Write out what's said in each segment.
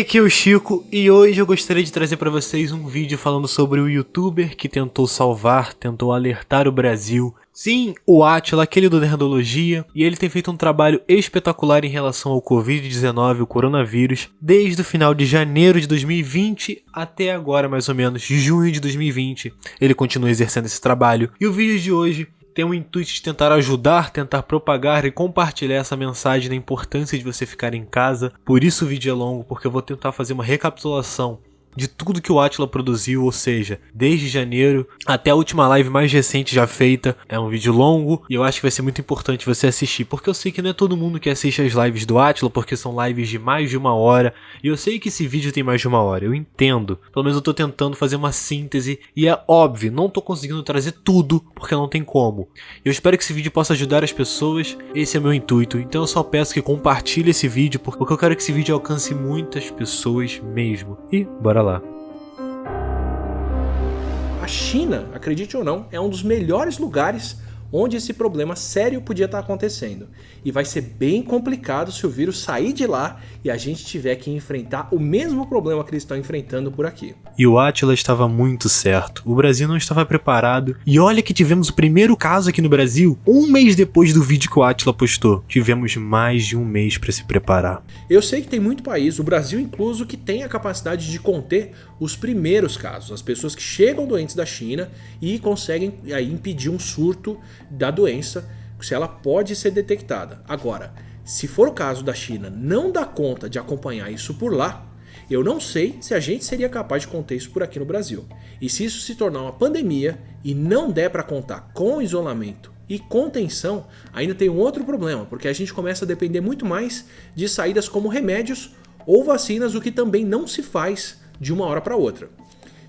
aqui é o Chico e hoje eu gostaria de trazer para vocês um vídeo falando sobre o youtuber que tentou salvar, tentou alertar o Brasil. Sim, o Átila, aquele do Nerdologia, e ele tem feito um trabalho espetacular em relação ao Covid-19, o coronavírus, desde o final de janeiro de 2020 até agora, mais ou menos, junho de 2020. Ele continua exercendo esse trabalho e o vídeo de hoje tem o intuito de tentar ajudar, tentar propagar e compartilhar essa mensagem da importância de você ficar em casa. Por isso o vídeo é longo, porque eu vou tentar fazer uma recapitulação de tudo que o Átila produziu, ou seja, desde janeiro até a última live mais recente já feita. É um vídeo longo e eu acho que vai ser muito importante você assistir, porque eu sei que não é todo mundo que assiste as lives do Átila, porque são lives de mais de 1 hora, e eu sei que esse vídeo tem mais de 1 hora, eu entendo. Pelo menos eu tô tentando fazer uma síntese, e é óbvio, não tô conseguindo trazer tudo, porque não tem como. Eu espero que esse vídeo possa ajudar as pessoas, esse é o meu intuito, então eu só peço que compartilhe esse vídeo, porque eu quero que esse vídeo alcance muitas pessoas mesmo. E bora lá. A China, acredite ou não, é um dos melhores lugares onde esse problema sério podia estar acontecendo. E vai ser bem complicado se o vírus sair de lá e a gente tiver que enfrentar o mesmo problema que eles estão enfrentando por aqui. E o Átila estava muito certo. O Brasil não estava preparado. E olha que tivemos o primeiro caso aqui no Brasil 1 mês depois do vídeo que o Átila postou. Tivemos mais de 1 mês para se preparar. Eu sei que tem muito país, o Brasil incluso, que tem a capacidade de conter os primeiros casos. As pessoas que chegam doentes da China e conseguem aí impedir um surto da doença, se ela pode ser detectada. Agora, se for o caso da China não dar conta de acompanhar isso por lá, eu não sei se a gente seria capaz de conter isso por aqui no Brasil. E se isso se tornar uma pandemia e não der para contar com isolamento e contenção, ainda tem um outro problema, porque a gente começa a depender muito mais de saídas como remédios ou vacinas, o que também não se faz de uma hora para outra.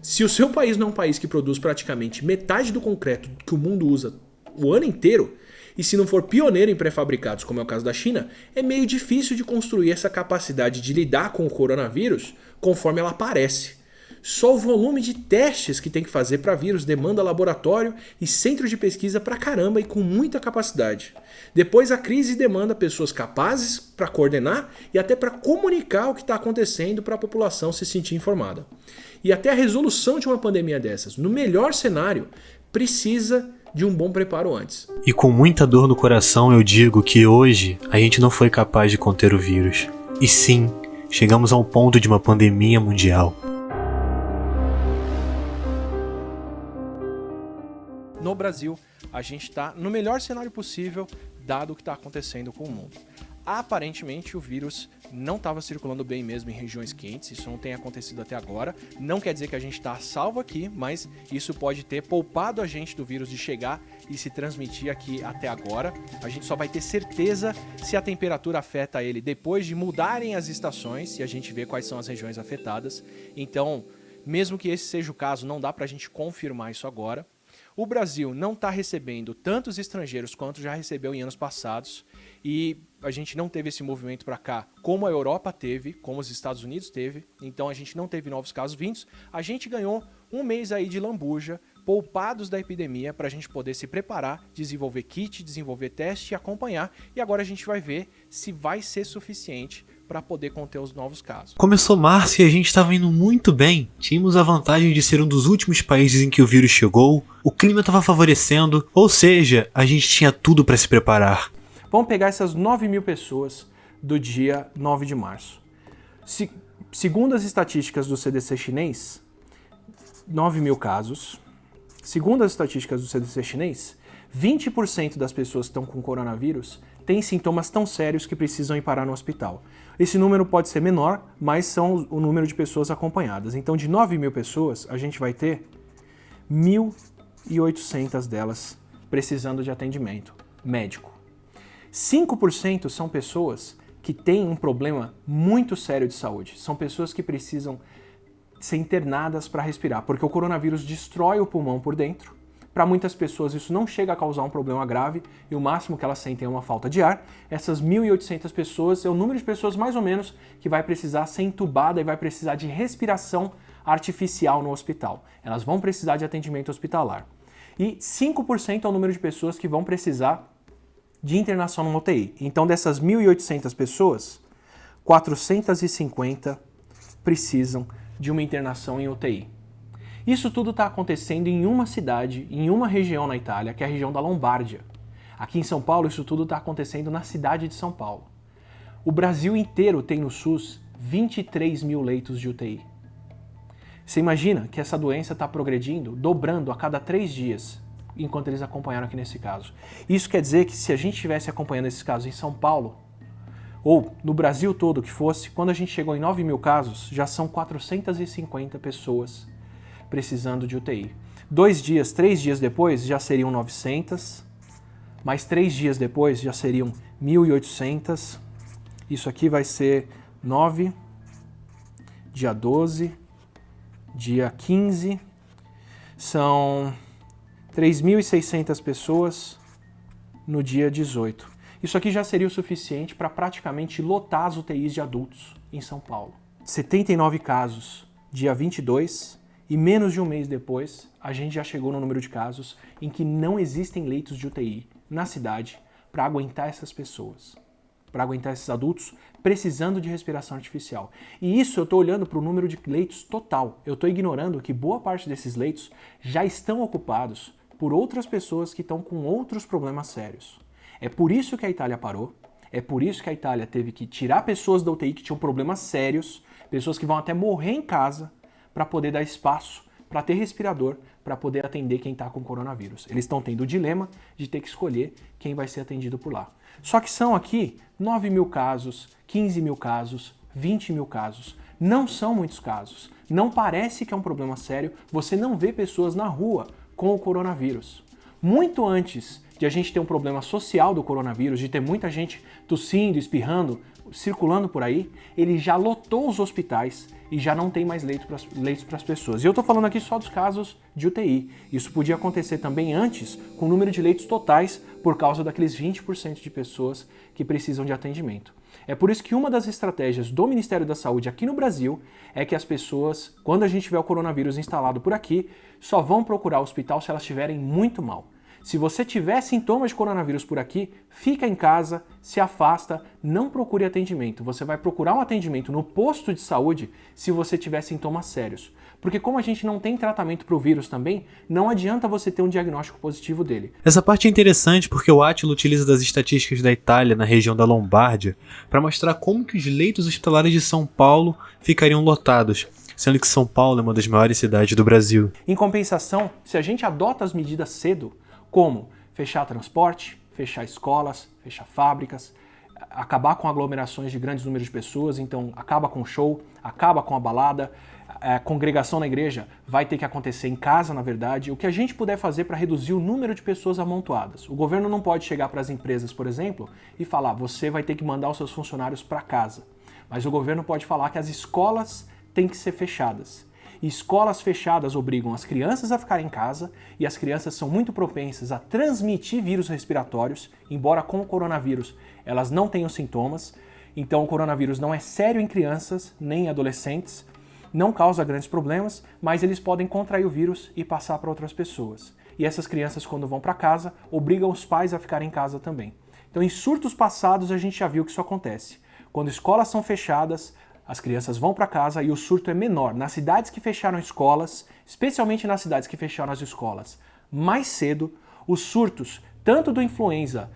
Se o seu país não é um país que produz praticamente metade do concreto que o mundo usa o ano inteiro, e se não for pioneiro em pré-fabricados, como é o caso da China, é meio difícil de construir essa capacidade de lidar com o coronavírus conforme ela aparece. Só o volume de testes que tem que fazer para vírus demanda laboratório e centro de pesquisa pra caramba e com muita capacidade. Depois a crise demanda pessoas capazes para coordenar e até para comunicar o que está acontecendo para a população se sentir informada. E até a resolução de uma pandemia dessas, no melhor cenário, precisa de um bom preparo antes. E com muita dor no coração eu digo que hoje a gente não foi capaz de conter o vírus. E sim, chegamos ao ponto de uma pandemia mundial. No Brasil, a gente está no melhor cenário possível, dado o que está acontecendo com o mundo. Aparentemente o vírus não estava circulando bem mesmo em regiões quentes, isso não tem acontecido até agora. Não quer dizer que a gente está salvo aqui, mas isso pode ter poupado a gente do vírus de chegar e se transmitir aqui até agora. A gente só vai ter certeza se a temperatura afeta ele depois de mudarem as estações e a gente vê quais são as regiões afetadas. Então, mesmo que esse seja o caso, não dá para a gente confirmar isso agora. O Brasil não está recebendo tantos estrangeiros quanto já recebeu em anos passados e a gente não teve esse movimento para cá como a Europa teve, como os Estados Unidos teve, então a gente não teve novos casos vindos. A gente ganhou 1 mês aí de lambuja, poupados da epidemia para a gente poder se preparar, desenvolver kit, desenvolver teste e acompanhar, e agora a gente vai ver se vai ser suficiente para poder conter os novos casos. Começou março e a gente estava indo muito bem. Tínhamos a vantagem de ser um dos últimos países em que o vírus chegou. O clima estava favorecendo, ou seja, a gente tinha tudo para se preparar. Vamos pegar essas 9.000 pessoas do dia 9 de março. Segundo as estatísticas do CDC chinês, 9.000 casos. Segundo as estatísticas do CDC chinês, 20% das pessoas que estão com coronavírus têm sintomas tão sérios que precisam ir parar no hospital. Esse número pode ser menor, mas são o número de pessoas acompanhadas. Então, de 9.000 pessoas, a gente vai ter 1.800 delas precisando de atendimento médico. 5% são pessoas que têm um problema muito sério de saúde. São pessoas que precisam ser internadas para respirar, porque o coronavírus destrói o pulmão por dentro. Para muitas pessoas isso não chega a causar um problema grave e o máximo que elas sentem é uma falta de ar. Essas 1.800 pessoas é o número de pessoas mais ou menos que vai precisar ser entubada e vai precisar de respiração artificial no hospital. Elas vão precisar de atendimento hospitalar. E 5% é o número de pessoas que vão precisar de internação numa UTI. Então dessas 1.800 pessoas, 450 precisam de uma internação em UTI. Isso tudo está acontecendo em uma cidade, em uma região na Itália, que é a região da Lombardia. Aqui em São Paulo, isso tudo está acontecendo na cidade de São Paulo. O Brasil inteiro tem no SUS 23 mil leitos de UTI. Você imagina que essa doença está progredindo, dobrando a cada 3 dias, enquanto eles acompanharam aqui nesse caso. Isso quer dizer que se a gente estivesse acompanhando esses casos em São Paulo, ou no Brasil todo que fosse, quando a gente chegou em 9 mil casos, já são 450 pessoas precisando de UTI. 2 dias, 3 dias depois já seriam 900, mais 3 dias depois já seriam 1.800. Isso aqui vai ser 9, dia 12, dia 15, são 3.600 pessoas no dia 18. Isso aqui já seria o suficiente para praticamente lotar as UTIs de adultos em São Paulo. 79 casos, dia 22, e menos de um mês depois, a gente já chegou no número de casos em que não existem leitos de UTI na cidade para aguentar essas pessoas, para aguentar esses adultos precisando de respiração artificial. E isso eu estou olhando para o número de leitos total. Eu estou ignorando que boa parte desses leitos já estão ocupados por outras pessoas que estão com outros problemas sérios. É por isso que a Itália parou, é por isso que a Itália teve que tirar pessoas da UTI que tinham problemas sérios, pessoas que vão até morrer em casa, para poder dar espaço, para ter respirador, para poder atender quem está com coronavírus. Eles estão tendo o dilema de ter que escolher quem vai ser atendido por lá. Só que são aqui 9 mil casos, 15 mil casos, 20 mil casos. Não são muitos casos. Não parece que é um problema sério. Você não vê pessoas na rua com o coronavírus. Muito antes de a gente ter um problema social do coronavírus, de ter muita gente tossindo, espirrando, circulando por aí, ele já lotou os hospitais e já não tem mais leitos para as pessoas. E eu estou falando aqui só dos casos de UTI. Isso podia acontecer também antes, com o número de leitos totais, por causa daqueles 20% de pessoas que precisam de atendimento. É por isso que uma das estratégias do Ministério da Saúde aqui no Brasil é que as pessoas, quando a gente tiver o coronavírus instalado por aqui, só vão procurar o hospital se elas estiverem muito mal. Se você tiver sintomas de coronavírus por aqui, fica em casa, se afasta, não procure atendimento. Você vai procurar um atendimento no posto de saúde se você tiver sintomas sérios. Porque como a gente não tem tratamento para o vírus também, não adianta você ter um diagnóstico positivo dele. Essa parte é interessante porque o Átila utiliza das estatísticas da Itália na região da Lombardia para mostrar como que os leitos hospitalares de São Paulo ficariam lotados, sendo que São Paulo é uma das maiores cidades do Brasil. Em compensação, se a gente adota as medidas cedo, como fechar transporte, fechar escolas, fechar fábricas, acabar com aglomerações de grandes números de pessoas, então acaba com o show, acaba com a balada, a congregação na igreja vai ter que acontecer em casa, na verdade. O que a gente puder fazer para reduzir o número de pessoas amontoadas. O governo não pode chegar para as empresas, por exemplo, e falar, você vai ter que mandar os seus funcionários para casa. Mas o governo pode falar que as escolas têm que ser fechadas. E escolas fechadas obrigam as crianças a ficarem em casa e as crianças são muito propensas a transmitir vírus respiratórios, embora com o coronavírus elas não tenham sintomas. Então o coronavírus não é sério em crianças nem em adolescentes, não causa grandes problemas, mas eles podem contrair o vírus e passar para outras pessoas. E essas crianças, quando vão para casa, obrigam os pais a ficarem em casa também. Então em surtos passados a gente já viu que isso acontece. Quando escolas são fechadas, as crianças vão para casa e o surto é menor. Nas cidades que fecharam escolas, especialmente nas cidades que fecharam as escolas mais cedo, os surtos, tanto do influenza,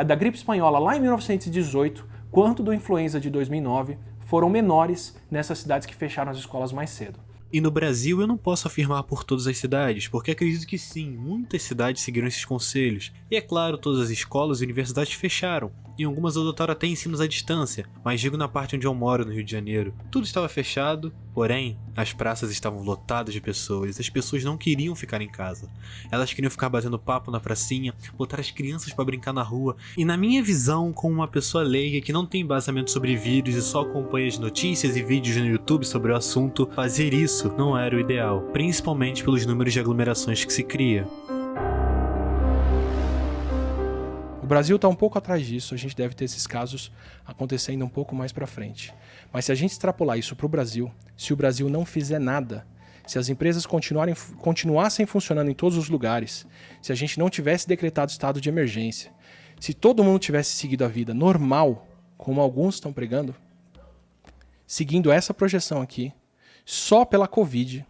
da gripe espanhola lá em 1918, quanto do influenza de 2009, foram menores nessas cidades que fecharam as escolas mais cedo. E no Brasil eu não posso afirmar por todas as cidades, porque acredito que sim, muitas cidades seguiram esses conselhos. E é claro, todas as escolas e universidades fecharam, e algumas adotaram até ensinos à distância, mas digo na parte onde eu moro, no Rio de Janeiro. Tudo estava fechado, porém, as praças estavam lotadas de pessoas, as pessoas não queriam ficar em casa. Elas queriam ficar batendo papo na pracinha, botar as crianças para brincar na rua, e na minha visão, como uma pessoa leiga que não tem embasamento sobre vírus e só acompanha as notícias e vídeos no YouTube sobre o assunto, fazer isso não era o ideal, principalmente pelos números de aglomerações que se cria. O Brasil está um pouco atrás disso, a gente deve ter esses casos acontecendo um pouco mais para frente. Mas se a gente extrapolar isso para o Brasil, se o Brasil não fizer nada, se as empresas continuassem funcionando em todos os lugares, se a gente não tivesse decretado estado de emergência, se todo mundo tivesse seguido a vida normal, como alguns estão pregando, seguindo essa projeção aqui, só pela Covid,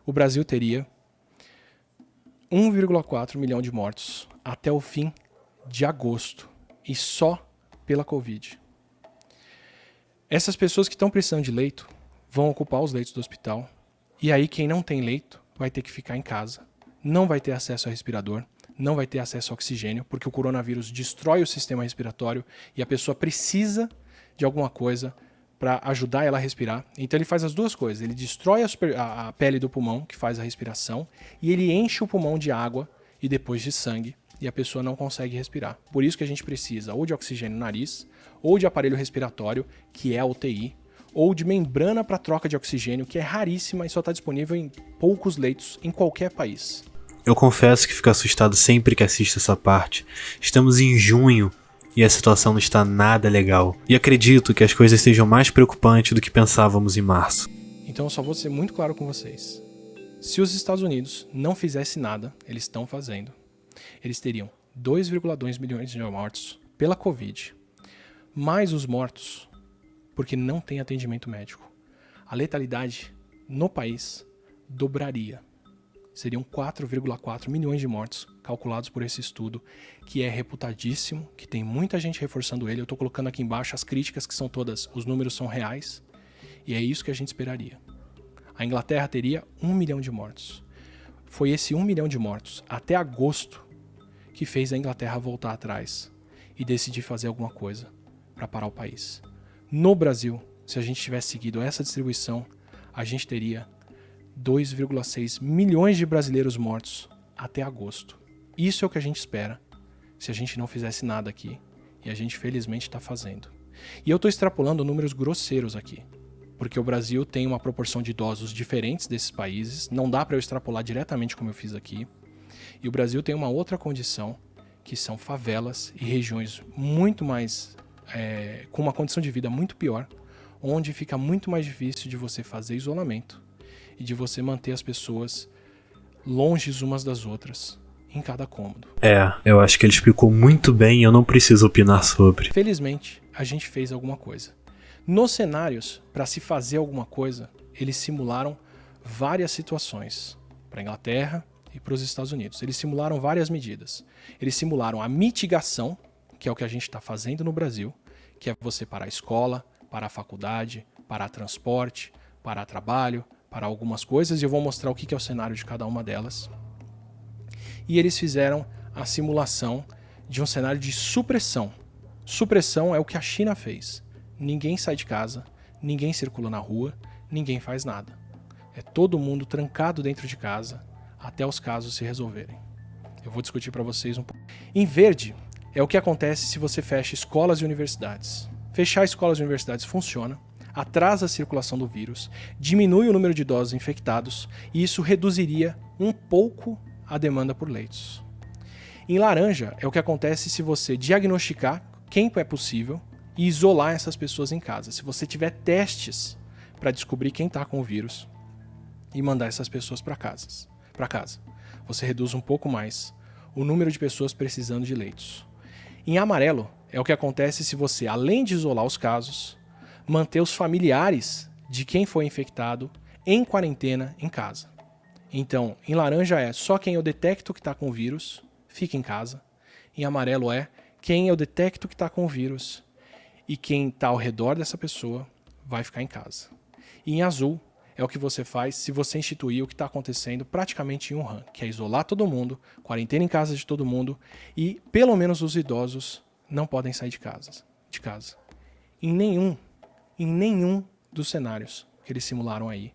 o Brasil teria 1,4 milhão de mortos até o fim de agosto. E só pela Covid. Essas pessoas que estão precisando de leito vão ocupar os leitos do hospital. E aí quem não tem leito vai ter que ficar em casa. Não vai ter acesso a respirador, não vai ter acesso a oxigênio, porque o coronavírus destrói o sistema respiratório e a pessoa precisa de alguma coisa para ajudar ela a respirar. Então ele faz as duas coisas. Ele destrói a pele do pulmão, que faz a respiração, e ele enche o pulmão de água e depois de sangue, e a pessoa não consegue respirar. Por isso que a gente precisa ou de oxigênio no nariz, ou de aparelho respiratório, que é a UTI, ou de membrana para troca de oxigênio, que é raríssima e só está disponível em poucos leitos em qualquer país. Eu confesso que fico assustado sempre que assisto essa parte. Estamos em junho e a situação não está nada legal. E acredito que as coisas sejam mais preocupantes do que pensávamos em março. Então eu só vou ser muito claro com vocês. Se os Estados Unidos não fizessem nada, eles estão fazendo. Eles teriam 2,2 milhões de mortos pela Covid, mais os mortos porque não tem atendimento médico. A letalidade no país dobraria. Seriam 4,4 milhões de mortos calculados por esse estudo, que é reputadíssimo, que tem muita gente reforçando ele. Eu estou colocando aqui embaixo as críticas, que são todas, os números são reais, e é isso que a gente esperaria. A Inglaterra teria 1 milhão de mortos. Foi esse 1 milhão de mortos, até agosto, que fez a Inglaterra voltar atrás e decidir fazer alguma coisa para parar o país. No Brasil, se a gente tivesse seguido essa distribuição, a gente teria 2,6 milhões de brasileiros mortos até agosto. Isso é o que a gente espera se a gente não fizesse nada aqui, e a gente felizmente está fazendo. E eu estou extrapolando números grosseiros aqui, porque o Brasil tem uma proporção de idosos diferentes desses países, não dá para eu extrapolar diretamente como eu fiz aqui. E o Brasil tem uma outra condição, que são favelas e regiões muito mais, com uma condição de vida muito pior, onde fica muito mais difícil de você fazer isolamento e de você manter as pessoas longe umas das outras, em cada cômodo. Eu acho que ele explicou muito bem e eu não preciso opinar sobre. Felizmente, a gente fez alguma coisa. Nos cenários, para se fazer alguma coisa, eles simularam várias situações para a Inglaterra e para os Estados Unidos. Eles simularam várias medidas. Eles simularam a mitigação, que é o que a gente está fazendo no Brasil, que é você parar a escola, parar a faculdade, parar transporte, parar trabalho, parar algumas coisas, e eu vou mostrar o que é o cenário de cada uma delas. E eles fizeram a simulação de um cenário de supressão. Supressão é o que a China fez. Ninguém sai de casa, ninguém circula na rua, ninguém faz nada. É todo mundo trancado dentro de casa até os casos se resolverem. Eu vou discutir para vocês um pouco. Em verde é o que acontece se você fecha escolas e universidades. Fechar escolas e universidades funciona, atrasa a circulação do vírus, diminui o número de idosos infectados e isso reduziria um pouco a demanda por leitos. Em laranja é o que acontece se você diagnosticar quem é possível e isolar essas pessoas em casa. Se você tiver testes para descobrir quem está com o vírus e mandar essas pessoas para casa, você reduz um pouco mais o número de pessoas precisando de leitos. Em amarelo é o que acontece se você, além de isolar os casos, manter os familiares de quem foi infectado em quarentena em casa. Então, em laranja é só quem eu detecto que está com o vírus, fica em casa. Em amarelo é quem eu detecto que está com o vírus e quem está ao redor dessa pessoa vai ficar em casa. E em azul é o que você faz se você instituir o que está acontecendo praticamente em Wuhan, que é isolar todo mundo, quarentena em casa de todo mundo e pelo menos os idosos não podem sair de casa. Em nenhum dos cenários que eles simularam aí,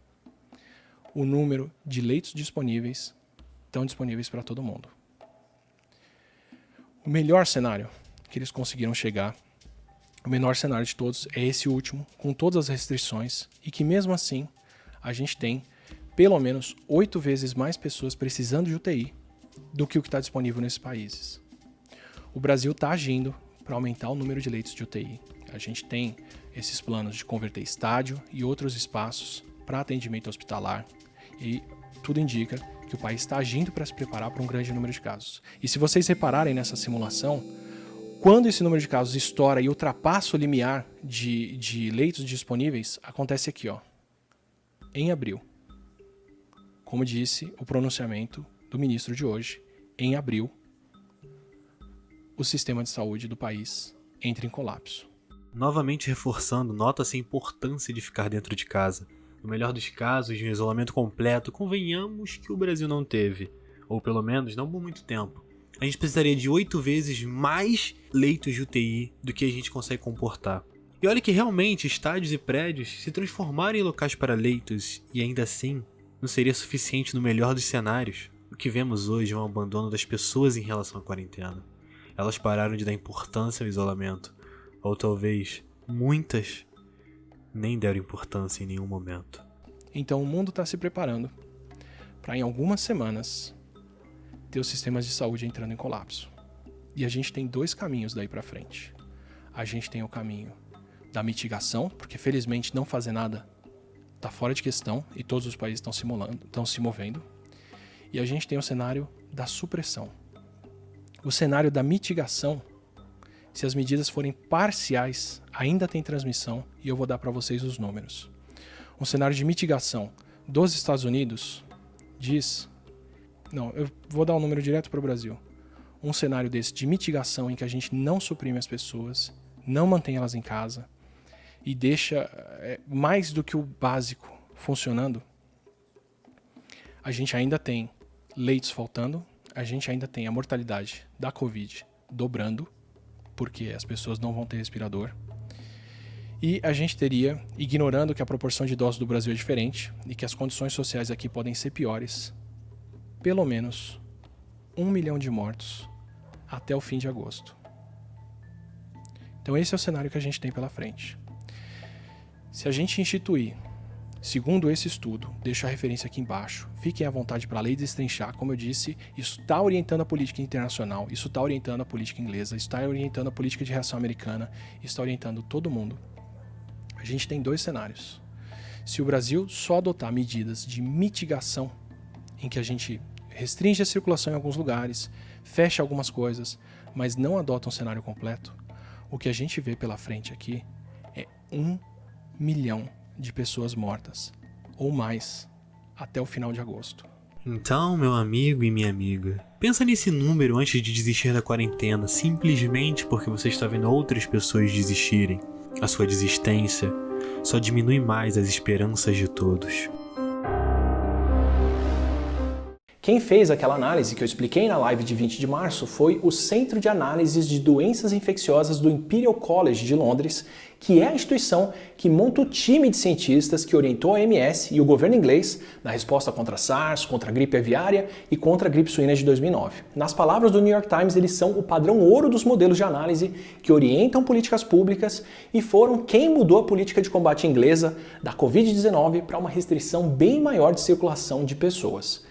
o número de leitos disponíveis estão disponíveis para todo mundo. O melhor cenário que eles conseguiram chegar, o menor cenário de todos, é esse último, com todas as restrições, e que mesmo assim a gente tem pelo menos 8 vezes mais pessoas precisando de UTI do que o que está disponível nesses países. O Brasil está agindo para aumentar o número de leitos de UTI. A gente tem esses planos de converter estádio e outros espaços para atendimento hospitalar e tudo indica que o país está agindo para se preparar para um grande número de casos. E se vocês repararem nessa simulação, Quando esse número de casos estoura e ultrapassa o limiar de leitos disponíveis, acontece aqui, ó, em abril. Como disse o pronunciamento do ministro de hoje, em abril, o sistema de saúde do país entra em colapso. Novamente reforçando, nota-se a importância de ficar dentro de casa. No melhor dos casos, de um isolamento completo, convenhamos que o Brasil não teve, ou pelo menos não por muito tempo. A gente precisaria de 8 vezes mais leitos de UTI do que a gente consegue comportar. E olha que realmente estádios e prédios se transformaram em locais para leitos, e ainda assim não seria suficiente no melhor dos cenários. O que vemos hoje é um abandono das pessoas em relação à quarentena. Elas pararam de dar importância ao isolamento, ou talvez muitas nem deram importância em nenhum momento. Então o mundo está se preparando para em algumas semanas ter os sistemas de saúde entrando em colapso. E a gente tem 2 caminhos daí para frente. A gente tem o caminho da mitigação, porque felizmente não fazer nada está fora de questão e todos os países estão se movendo. E a gente tem o cenário da supressão. O cenário da mitigação, se as medidas forem parciais, ainda tem transmissão e eu vou dar para vocês os números. Um cenário de mitigação dos Estados Unidos diz... Não, eu vou dar um número direto para o Brasil. Um cenário desse de mitigação em que a gente não suprime as pessoas, não mantém elas em casa e deixa mais do que o básico funcionando, a gente ainda tem leitos faltando, a gente ainda tem a mortalidade da Covid dobrando, porque as pessoas não vão ter respirador. E a gente teria, ignorando que a proporção de idosos do Brasil é diferente e que as condições sociais aqui podem ser piores, pelo menos 1 milhão de mortos até o fim de agosto. Então esse é o cenário que a gente tem pela frente. Se a gente instituir, segundo esse estudo, deixo a referência aqui embaixo, fiquem à vontade para a lei destrinchar, como eu disse, isso está orientando a política internacional, isso está orientando a política inglesa, isso está orientando a política de reação americana, isso está orientando todo mundo. A gente tem 2 cenários. Se o Brasil só adotar medidas de mitigação, em que a gente restringe a circulação em alguns lugares, fecha algumas coisas, mas não adota um cenário completo, o que a gente vê pela frente aqui é 1 milhão de pessoas mortas, ou mais, até o final de agosto. Então, meu amigo e minha amiga, pensa nesse número antes de desistir da quarentena, simplesmente porque você está vendo outras pessoas desistirem. A sua desistência só diminui mais as esperanças de todos. Quem fez aquela análise que eu expliquei na live de 20 de março foi o Centro de Análises de Doenças Infecciosas do Imperial College de Londres, que é a instituição que monta o time de cientistas que orientou a OMS e o governo inglês na resposta contra a SARS, contra a gripe aviária e contra a gripe suína de 2009. Nas palavras do New York Times, eles são o padrão ouro dos modelos de análise que orientam políticas públicas e foram quem mudou a política de combate inglesa da Covid-19 para uma restrição bem maior de circulação de pessoas.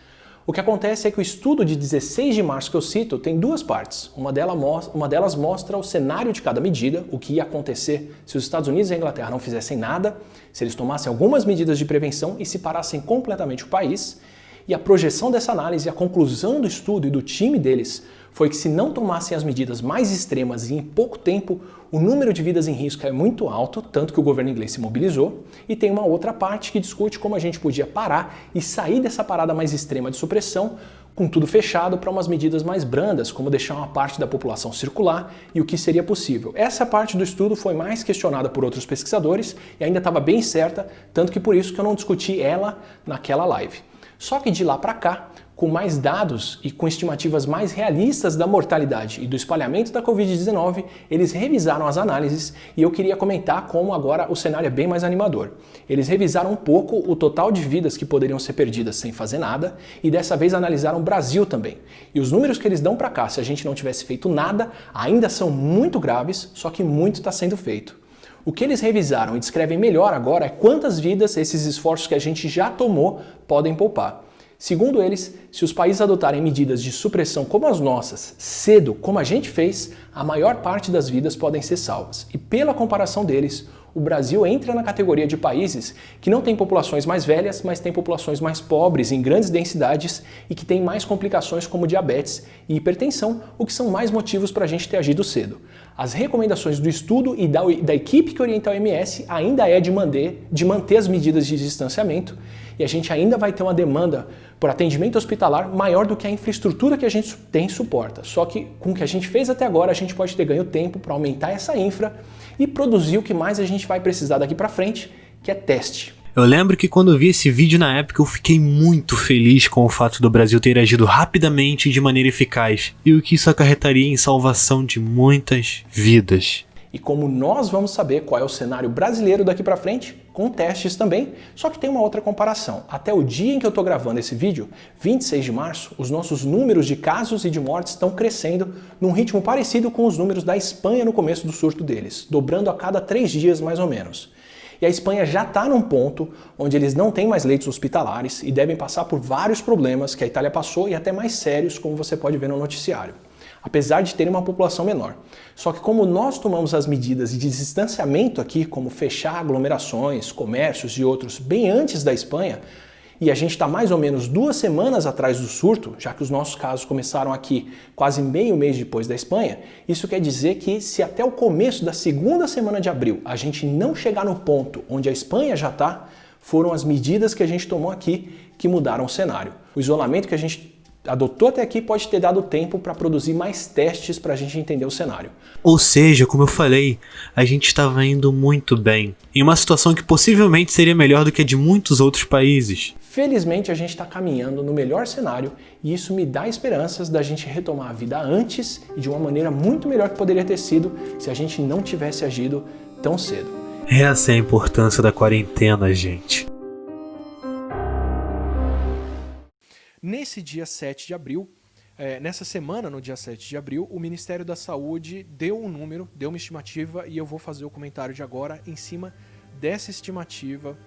O que acontece é que o estudo de 16 de março que eu cito tem 2 partes. Uma delas mostra o cenário de cada medida, o que ia acontecer se os Estados Unidos e a Inglaterra não fizessem nada, se eles tomassem algumas medidas de prevenção e se parassem completamente o país. E a projeção dessa análise, a conclusão do estudo e do time deles foi que se não tomassem as medidas mais extremas e em pouco tempo, o número de vidas em risco é muito alto, tanto que o governo inglês se mobilizou, e tem uma outra parte que discute como a gente podia parar e sair dessa parada mais extrema de supressão, com tudo fechado, para umas medidas mais brandas, como deixar uma parte da população circular e o que seria possível. Essa parte do estudo foi mais questionada por outros pesquisadores e ainda estava bem certa, tanto que por isso que eu não discuti ela naquela live. Só que de lá para cá, com mais dados e com estimativas mais realistas da mortalidade e do espalhamento da Covid-19, eles revisaram as análises e eu queria comentar como agora o cenário é bem mais animador. Eles revisaram um pouco o total de vidas que poderiam ser perdidas sem fazer nada e dessa vez analisaram o Brasil também. E os números que eles dão para cá, se a gente não tivesse feito nada, ainda são muito graves, só que muito está sendo feito. O que eles revisaram e descrevem melhor agora é quantas vidas esses esforços que a gente já tomou podem poupar. Segundo eles, se os países adotarem medidas de supressão como as nossas, cedo, como a gente fez, a maior parte das vidas podem ser salvas. E pela comparação deles, o Brasil entra na categoria de países que não têm populações mais velhas, mas têm populações mais pobres, em grandes densidades e que têm mais complicações como diabetes e hipertensão, o que são mais motivos para a gente ter agido cedo. As recomendações do estudo e da equipe que orienta a OMS ainda é de manter as medidas de distanciamento, e a gente ainda vai ter uma demanda por atendimento hospitalar maior do que a infraestrutura que a gente tem suporta. Só que com o que a gente fez até agora, a gente pode ter ganho tempo para aumentar essa infra e produzir o que mais a gente vai precisar daqui para frente, que é teste. Eu lembro que quando eu vi esse vídeo na época, eu fiquei muito feliz com o fato do Brasil ter agido rapidamente e de maneira eficaz, e o que isso acarretaria em salvação de muitas vidas. E como nós vamos saber qual é o cenário brasileiro daqui para frente, com testes também, só que tem uma outra comparação. Até o dia em que eu estou gravando esse vídeo, 26 de março, os nossos números de casos e de mortes estão crescendo num ritmo parecido com os números da Espanha no começo do surto deles, dobrando a cada 3 dias mais ou menos. E a Espanha já está num ponto onde eles não têm mais leitos hospitalares e devem passar por vários problemas que a Itália passou e até mais sérios, como você pode ver no noticiário, apesar de terem uma população menor. Só que como nós tomamos as medidas de distanciamento aqui, como fechar aglomerações, comércios e outros bem antes da Espanha, e a gente está mais ou menos 2 semanas atrás do surto, já que os nossos casos começaram aqui quase meio mês depois da Espanha, isso quer dizer que se até o começo da segunda semana de abril a gente não chegar no ponto onde a Espanha já está, foram as medidas que a gente tomou aqui que mudaram o cenário. O isolamento que a gente adotou até aqui pode ter dado tempo para produzir mais testes para a gente entender o cenário. Ou seja, como eu falei, a gente estava indo muito bem, em uma situação que possivelmente seria melhor do que a de muitos outros países. Felizmente a gente está caminhando no melhor cenário e isso me dá esperanças da gente retomar a vida antes e de uma maneira muito melhor que poderia ter sido se a gente não tivesse agido tão cedo. Essa é a importância da quarentena, gente. Nesse dia 7 de abril, nessa semana, no dia 7 de abril, o Ministério da Saúde deu um número, deu uma estimativa, e eu vou fazer o comentário de agora em cima dessa estimativa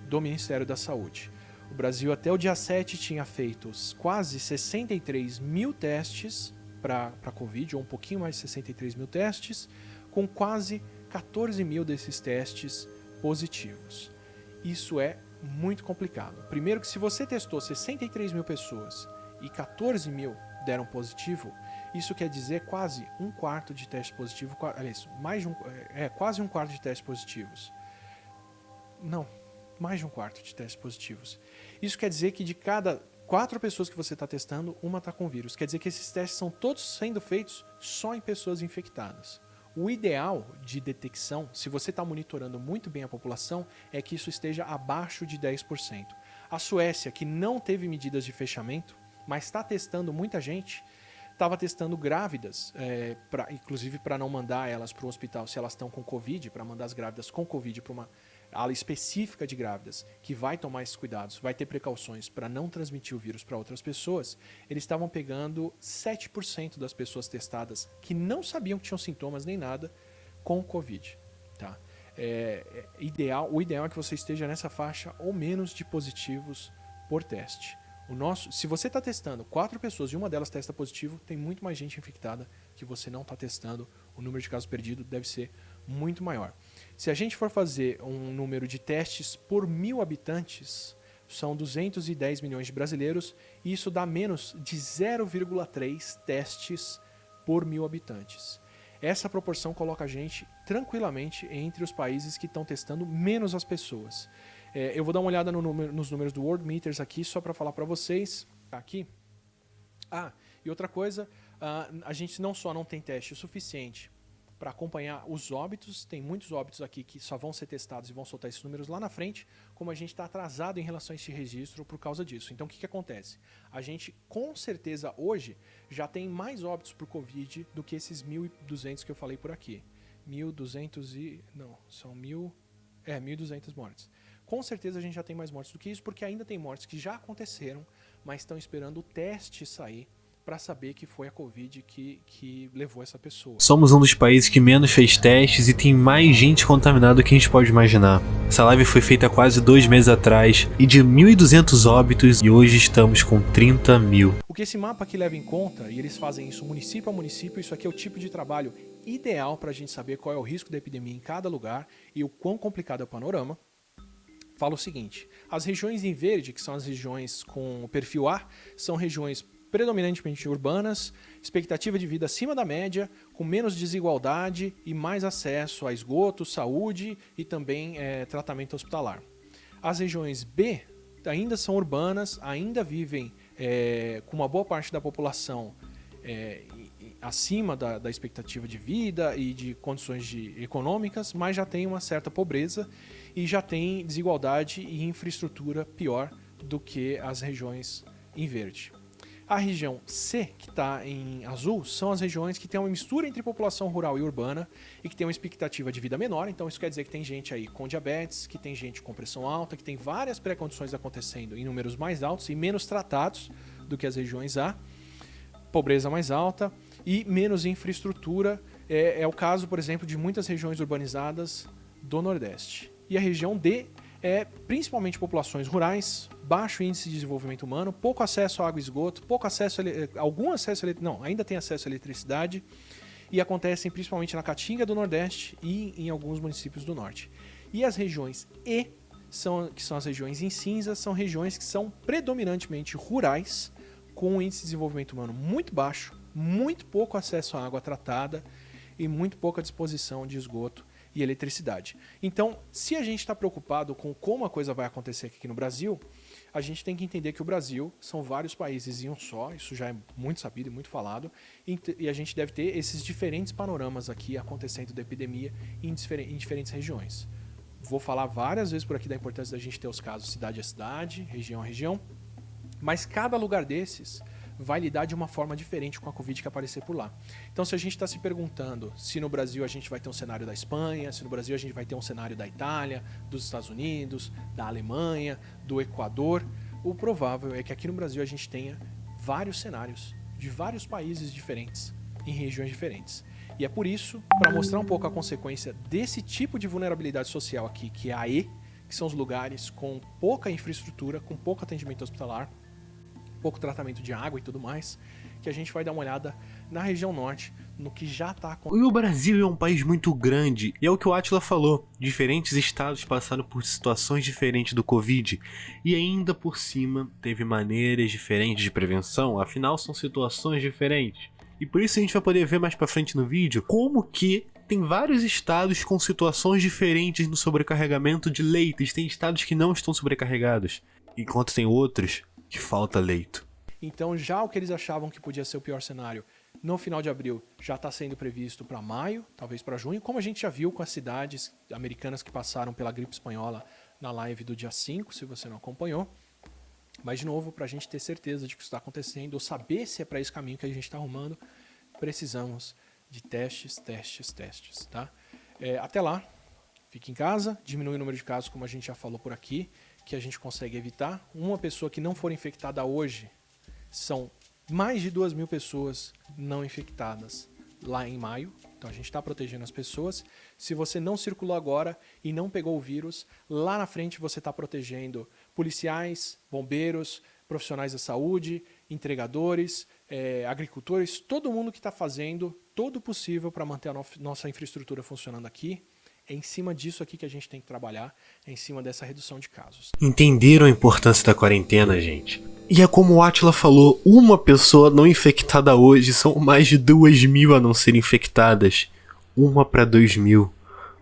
do Ministério da Saúde. O Brasil até o dia 7 tinha feito quase 63 mil testes para Covid, ou um pouquinho mais de 63 mil testes, com quase 14 mil desses testes positivos. Isso é muito complicado. Primeiro que se você testou 63 mil pessoas e 14 mil deram positivo, isso quer dizer quase um quarto de testes positivos, aliás, quase um quarto de testes positivos. Não, mais de um quarto de testes positivos. Isso quer dizer que de cada 4 pessoas que você está testando, uma está com vírus. Quer dizer que esses testes são todos sendo feitos só em pessoas infectadas. O ideal de detecção, se você está monitorando muito bem a população, é que isso esteja abaixo de 10%. A Suécia, que não teve medidas de fechamento, mas está testando muita gente, estava testando grávidas, inclusive para não mandar elas para o hospital se elas estão com Covid, para mandar as grávidas com Covid para uma ala específica de grávidas, que vai tomar esses cuidados, vai ter precauções para não transmitir o vírus para outras pessoas. Eles estavam pegando 7% das pessoas testadas que não sabiam que tinham sintomas nem nada com Covid. Tá? O ideal é que você esteja nessa faixa ou menos de positivos por teste. Se você está testando 4 pessoas e uma delas testa positivo, tem muito mais gente infectada que você não está testando. O número de casos perdidos deve ser muito maior. Se a gente for fazer um número de testes por 1.000 habitantes, são 210 milhões de brasileiros, e isso dá menos de 0,3 testes por 1.000 habitantes. Essa proporção coloca a gente tranquilamente entre os países que estão testando menos as pessoas. Eu vou dar uma olhada nos números do Worldometers aqui, só para falar para vocês. Aqui. E outra coisa, a gente não só não tem teste o suficiente para acompanhar os óbitos, tem muitos óbitos aqui que só vão ser testados e vão soltar esses números lá na frente, como a gente está atrasado em relação a esse registro por causa disso. Então o que acontece? A gente com certeza hoje já tem mais óbitos por Covid do que esses 1.200 que eu falei por aqui. 1.200 mortes. Com certeza a gente já tem mais mortes do que isso, porque ainda tem mortes que já aconteceram, mas estão esperando o teste sair para saber que foi a Covid que levou essa pessoa. Somos um dos países que menos fez testes e tem mais gente contaminada do que a gente pode imaginar. Essa live foi feita há quase 2 meses atrás e de 1.200 óbitos, e hoje estamos com 30 mil. O que esse mapa aqui leva em conta, e eles fazem isso município a município, isso aqui é o tipo de trabalho ideal para a gente saber qual é o risco da epidemia em cada lugar e o quão complicado é o panorama, fala o seguinte: as regiões em verde, que são as regiões com o perfil A, são regiões predominantemente urbanas, expectativa de vida acima da média, com menos desigualdade e mais acesso a esgoto, saúde e também tratamento hospitalar. As regiões B ainda são urbanas, ainda vivem com uma boa parte da população acima da expectativa de vida e de condições econômicas, mas já tem uma certa pobreza e já tem desigualdade e infraestrutura pior do que as regiões em verde. A região C, que está em azul, são as regiões que têm uma mistura entre população rural e urbana e que tem uma expectativa de vida menor. Então isso quer dizer que tem gente aí com diabetes, que tem gente com pressão alta, que tem várias pré-condições acontecendo em números mais altos e menos tratados do que as regiões A, pobreza mais alta e menos infraestrutura. É o caso, por exemplo, de muitas regiões urbanizadas do Nordeste. E a região D é principalmente populações rurais, baixo índice de desenvolvimento humano, pouco acesso à água e esgoto, ainda tem acesso à eletricidade e acontecem principalmente na Caatinga do Nordeste e em alguns municípios do Norte. E as regiões E, que são as regiões em cinza, são regiões que são predominantemente rurais, com um índice de desenvolvimento humano muito baixo, muito pouco acesso à água tratada e muito pouca disposição de esgoto e eletricidade. Então, se a gente está preocupado com como a coisa vai acontecer aqui no Brasil, a gente tem que entender que o Brasil são vários países em um só, isso já é muito sabido e muito falado, e a gente deve ter esses diferentes panoramas aqui acontecendo da epidemia em diferentes regiões. Vou falar várias vezes por aqui da importância da gente ter os casos cidade a cidade, região a região, mas cada lugar desses vai lidar de uma forma diferente com a Covid que aparecer por lá. Então, se a gente está se perguntando se no Brasil a gente vai ter um cenário da Espanha, se no Brasil a gente vai ter um cenário da Itália, dos Estados Unidos, da Alemanha, do Equador, o provável é que aqui no Brasil a gente tenha vários cenários de vários países diferentes, em regiões diferentes. E é por isso, para mostrar um pouco a consequência desse tipo de vulnerabilidade social aqui, que é a E, que são os lugares com pouca infraestrutura, com pouco atendimento hospitalar, pouco tratamento de água e tudo mais, que a gente vai dar uma olhada na região norte, no que já está acontecendo. E o Brasil é um país muito grande, e é o que o Átila falou, diferentes estados passaram por situações diferentes do Covid, e ainda por cima teve maneiras diferentes de prevenção, afinal são situações diferentes. E por isso a gente vai poder ver mais pra frente no vídeo como que tem vários estados com situações diferentes no sobrecarregamento de leitos, tem estados que não estão sobrecarregados, enquanto tem outros que falta leito. Então já o que eles achavam que podia ser o pior cenário no final de abril já está sendo previsto para maio, talvez para junho, como a gente já viu com as cidades americanas que passaram pela gripe espanhola na live do dia 5, se você não acompanhou. Mas de novo, para a gente ter certeza de que isso está acontecendo, ou saber se é para esse caminho que a gente está arrumando, precisamos de testes, tá? Até lá, fique em casa, diminui o número de casos como a gente já falou por aqui, que a gente consegue evitar. Uma pessoa que não for infectada hoje, são mais de 2.000 pessoas não infectadas lá em maio. Então a gente está protegendo as pessoas. Se você não circulou agora e não pegou o vírus, lá na frente você está protegendo policiais, bombeiros, profissionais da saúde, entregadores, agricultores, todo mundo que está fazendo todo o possível para manter a nossa infraestrutura funcionando aqui. É em cima disso aqui que a gente tem que trabalhar, é em cima dessa redução de casos. Entenderam a importância da quarentena, gente? E é como o Átila falou, uma pessoa não infectada hoje são mais de 2.000 a não serem infectadas. 1 para 2.000.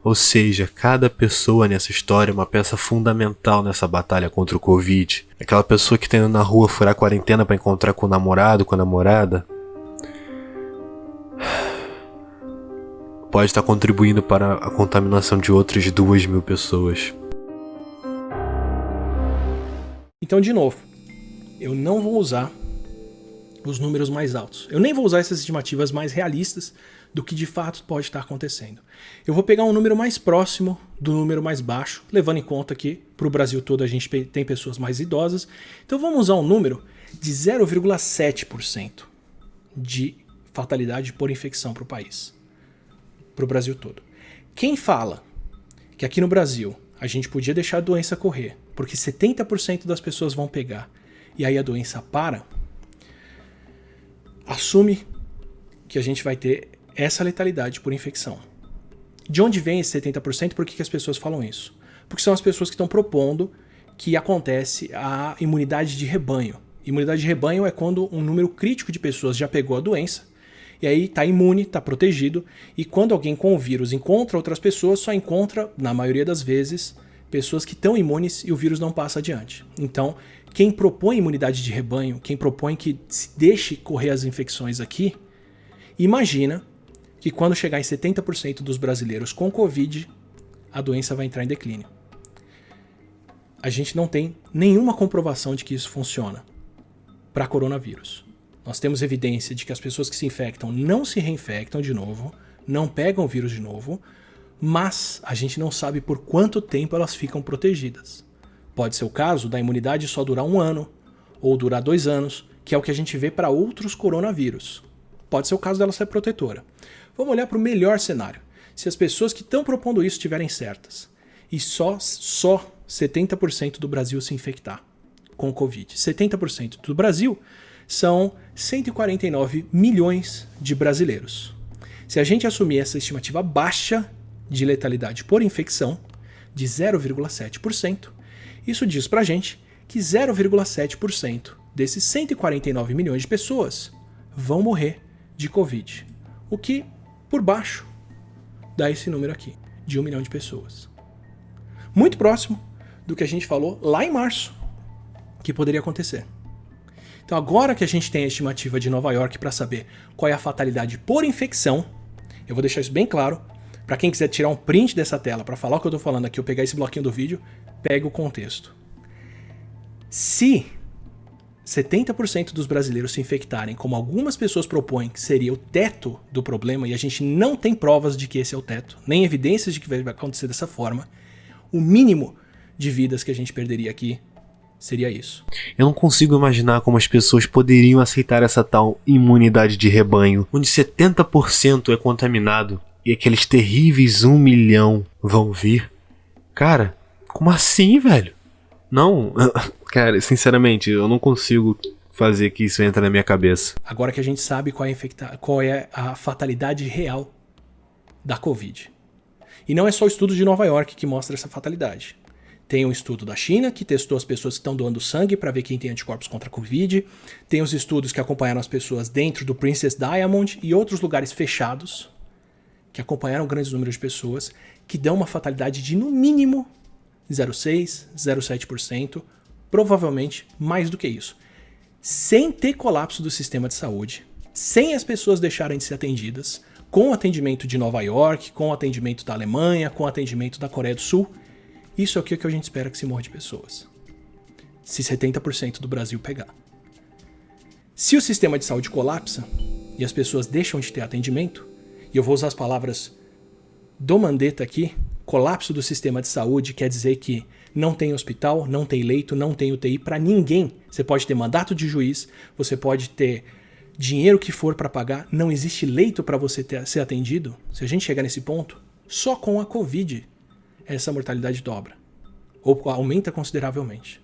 Ou seja, cada pessoa nessa história é uma peça fundamental nessa batalha contra o Covid. Aquela pessoa que tá indo na rua furar a quarentena para encontrar com o namorado, com a namorada, pode estar contribuindo para a contaminação de outras 2.000 pessoas. Então, de novo, eu não vou usar os números mais altos. Eu nem vou usar essas estimativas mais realistas do que de fato pode estar acontecendo. Eu vou pegar um número mais próximo do número mais baixo, levando em conta que para o Brasil todo a gente tem pessoas mais idosas. Então vamos usar um número de 0,7% de fatalidade por infecção para o país. Para o Brasil todo. Quem fala que aqui no Brasil a gente podia deixar a doença correr, porque 70% das pessoas vão pegar e aí a doença para, assume que a gente vai ter essa letalidade por infecção. De onde vem esse 70%? Por que as pessoas falam isso? Porque são as pessoas que estão propondo que acontece a imunidade de rebanho. Imunidade de rebanho é quando um número crítico de pessoas já pegou a doença, e aí está imune, está protegido, e quando alguém com o vírus encontra outras pessoas, só encontra, na maioria das vezes, pessoas que estão imunes e o vírus não passa adiante. Então, quem propõe imunidade de rebanho, quem propõe que se deixe correr as infecções aqui, imagina que quando chegar em 70% dos brasileiros com Covid, a doença vai entrar em declínio. A gente não tem nenhuma comprovação de que isso funciona para coronavírus. Nós temos evidência de que as pessoas que se infectam não se reinfectam de novo, não pegam o vírus de novo, mas a gente não sabe por quanto tempo elas ficam protegidas. Pode ser o caso da imunidade só durar 1 ano, ou durar 2 anos, que é o que a gente vê para outros coronavírus. Pode ser o caso dela ser protetora. Vamos olhar para o melhor cenário. Se as pessoas que estão propondo isso estiverem certas, e só 70% do Brasil se infectar com Covid. 70% do Brasil são 149 milhões de brasileiros. Se a gente assumir essa estimativa baixa de letalidade por infecção, de 0,7%, isso diz pra gente que 0,7% desses 149 milhões de pessoas vão morrer de Covid. O que, por baixo, dá esse número aqui, de 1 milhão de pessoas. Muito próximo do que a gente falou lá em março, que poderia acontecer. Então agora que a gente tem a estimativa de Nova York para saber qual é a fatalidade por infecção, eu vou deixar isso bem claro. Para quem quiser tirar um print dessa tela para falar o que eu estou falando aqui, ou pegar esse bloquinho do vídeo, pega o contexto. Se 70% dos brasileiros se infectarem, como algumas pessoas propõem que seria o teto do problema, e a gente não tem provas de que esse é o teto, nem evidências de que vai acontecer dessa forma, o mínimo de vidas que a gente perderia aqui seria isso. Eu não consigo imaginar como as pessoas poderiam aceitar essa tal imunidade de rebanho, onde 70% é contaminado e aqueles terríveis 1 milhão vão vir. Cara, como assim, velho? Não, cara, sinceramente, eu não consigo fazer que isso entre na minha cabeça. Agora que a gente sabe qual é a fatalidade real da Covid. E não é só o estudo de Nova York que mostra essa fatalidade. Tem um estudo da China que testou as pessoas que estão doando sangue para ver quem tem anticorpos contra a Covid. Tem os estudos que acompanharam as pessoas dentro do Princess Diamond e outros lugares fechados que acompanharam grandes números de pessoas que dão uma fatalidade de no mínimo 0,6%, 0,7%, provavelmente mais do que isso. Sem ter colapso do sistema de saúde, sem as pessoas deixarem de ser atendidas, com o atendimento de Nova York, com o atendimento da Alemanha, com o atendimento da Coreia do Sul. Isso é o que a gente espera que se morra de pessoas. Se 70% do Brasil pegar. Se o sistema de saúde colapsa e as pessoas deixam de ter atendimento, e eu vou usar as palavras do Mandetta aqui, colapso do sistema de saúde quer dizer que não tem hospital, não tem leito, não tem UTI para ninguém. Você pode ter mandato de juiz, você pode ter dinheiro que for para pagar, não existe leito para você ser atendido. Se a gente chegar nesse ponto, só com a Covid essa mortalidade dobra, ou aumenta consideravelmente.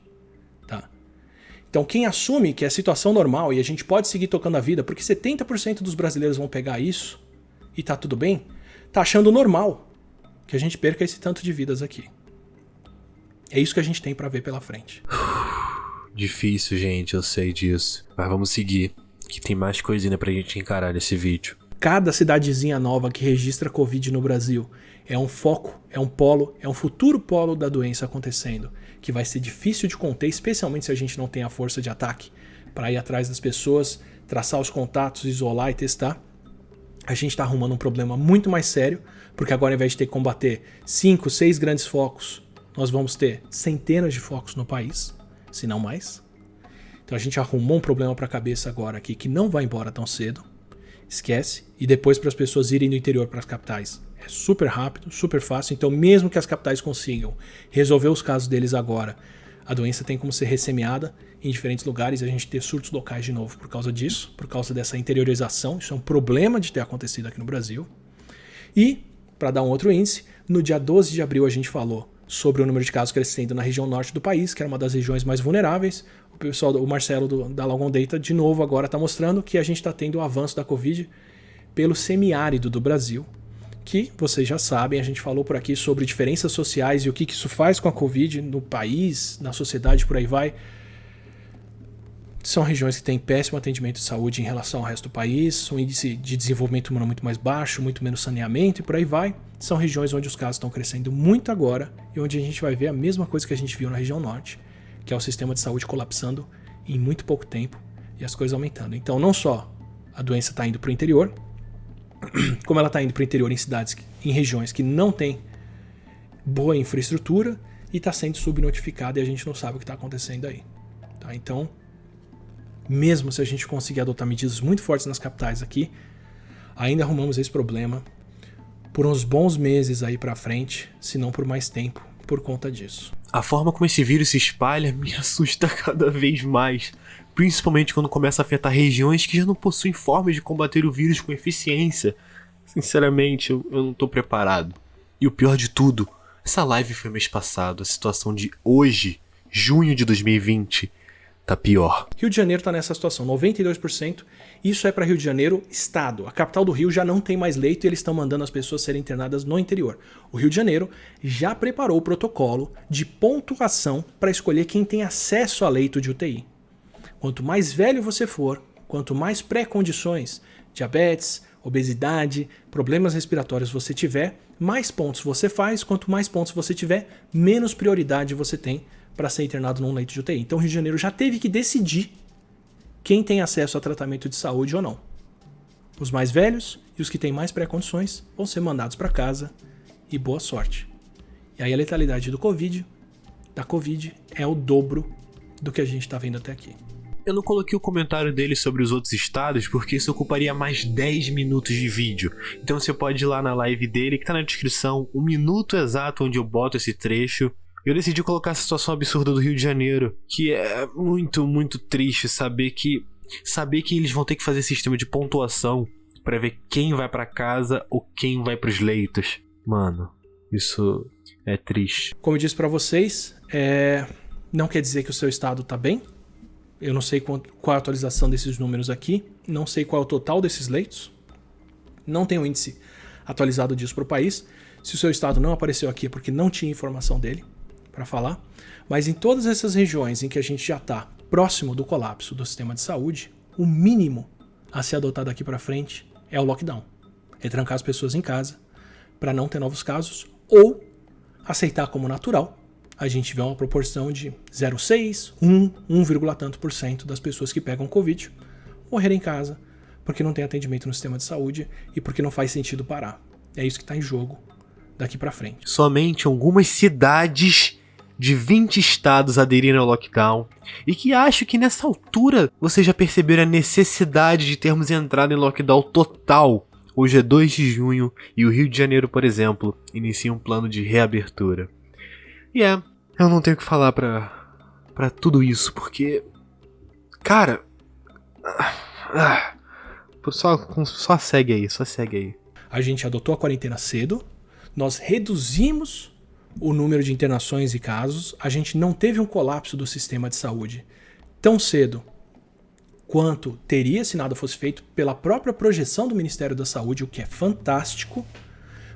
Tá? Então quem assume que é a situação normal e a gente pode seguir tocando a vida, porque 70% dos brasileiros vão pegar isso, e tá tudo bem, tá achando normal que a gente perca esse tanto de vidas aqui. É isso que a gente tem pra ver pela frente. Difícil, gente, eu sei disso. Mas vamos seguir, que tem mais coisinha pra gente encarar nesse vídeo. Cada cidadezinha nova que registra Covid no Brasil é um foco, é um polo, é um futuro polo da doença acontecendo, que vai ser difícil de conter, especialmente se a gente não tem a força de ataque para ir atrás das pessoas, traçar os contatos, isolar e testar. A gente está arrumando um problema muito mais sério, porque agora ao invés de ter que combater 5, 6 grandes focos, nós vamos ter centenas de focos no país, se não mais. Então a gente arrumou um problema para a cabeça agora aqui que não vai embora tão cedo. Esquece. E depois para as pessoas irem do interior para as capitais. É super rápido, super fácil. Então mesmo que as capitais consigam resolver os casos deles agora, a doença tem como ser ressemeada em diferentes lugares e a gente ter surtos locais de novo por causa disso, por causa dessa interiorização. Isso é um problema de ter acontecido aqui no Brasil. E, para dar um outro índice, no dia 12 de abril a gente falou sobre o número de casos crescendo na região norte do país, que era uma das regiões mais vulneráveis. O pessoal, o Marcelo da Logon Data, de novo agora está mostrando que a gente está tendo o avanço da Covid pelo semiárido do Brasil, que vocês já sabem, a gente falou por aqui sobre diferenças sociais e o que isso faz com a Covid no país, na sociedade, por aí vai. São regiões que têm péssimo atendimento de saúde em relação ao resto do país, um índice de desenvolvimento humano muito mais baixo, muito menos saneamento e por aí vai. São regiões onde os casos estão crescendo muito agora e onde a gente vai ver a mesma coisa que a gente viu na região norte, que é o sistema de saúde colapsando em muito pouco tempo e as coisas aumentando. Então não só a doença está indo para o interior, como ela está indo para o interior em cidades, em regiões que não tem boa infraestrutura e está sendo subnotificada e a gente não sabe o que está acontecendo aí. Tá? Então, mesmo se a gente conseguir adotar medidas muito fortes nas capitais aqui, ainda arrumamos esse problema por uns bons meses aí pra frente, se não por mais tempo, por conta disso. A forma como esse vírus se espalha me assusta cada vez mais, principalmente quando começa a afetar regiões que já não possuem formas de combater o vírus com eficiência. Sinceramente, eu não tô preparado. E o pior de tudo, essa live foi mês passado, a situação de hoje, junho de 2020, tá pior. Rio de Janeiro tá nessa situação, 92%. Isso é para Rio de Janeiro, estado. A capital do Rio já não tem mais leito e eles estão mandando as pessoas serem internadas no interior. O Rio de Janeiro já preparou o protocolo de pontuação para escolher quem tem acesso a leito de UTI. Quanto mais velho você for, quanto mais pré-condições, diabetes, obesidade, problemas respiratórios você tiver, mais pontos você faz. Quanto mais pontos você tiver, menos prioridade você tem para ser internado num leito de UTI. Então o Rio de Janeiro já teve que decidir quem tem acesso a tratamento de saúde ou não. Os mais velhos e os que têm mais pré-condições vão ser mandados para casa e boa sorte. E aí a letalidade da Covid é o dobro do que a gente está vendo até aqui. Eu não coloquei o comentário dele sobre os outros estados porque isso ocuparia mais 10 minutos de vídeo. Então você pode ir lá na live dele, que tá na descrição, 1 minuto exato onde eu boto esse trecho. Eu decidi colocar a situação absurda do Rio de Janeiro, que é muito, muito triste saber que eles vão ter que fazer sistema de pontuação pra ver quem vai pra casa ou quem vai pros leitos. Mano, isso é triste. Como eu disse pra vocês, não quer dizer que o seu estado tá bem. Eu não sei qual a atualização desses números aqui, não sei qual é o total desses leitos, não tem um índice atualizado disso pro país. Se o seu estado não apareceu aqui é porque não tinha informação dele para falar, mas em todas essas regiões em que a gente já está próximo do colapso do sistema de saúde, o mínimo a ser adotado daqui para frente é o lockdown. É trancar as pessoas em casa para não ter novos casos ou aceitar como natural a gente vê uma proporção de 0,6, 1, tanto por cento das pessoas que pegam Covid morrer em casa porque não tem atendimento no sistema de saúde e porque não faz sentido parar. É isso que está em jogo daqui para frente. Somente algumas cidades de 20 estados aderiram ao lockdown, e que acho que nessa altura vocês já perceberam a necessidade de termos entrado em lockdown total. Hoje é 2 de junho e o Rio de Janeiro, por exemplo, inicia um plano de reabertura. E eu não tenho o que falar pra tudo isso, porque... Cara... Só segue aí, só segue aí. A gente adotou a quarentena cedo, nós reduzimos o número de internações e casos, a gente não teve um colapso do sistema de saúde tão cedo quanto teria se nada fosse feito pela própria projeção do Ministério da Saúde, o que é fantástico,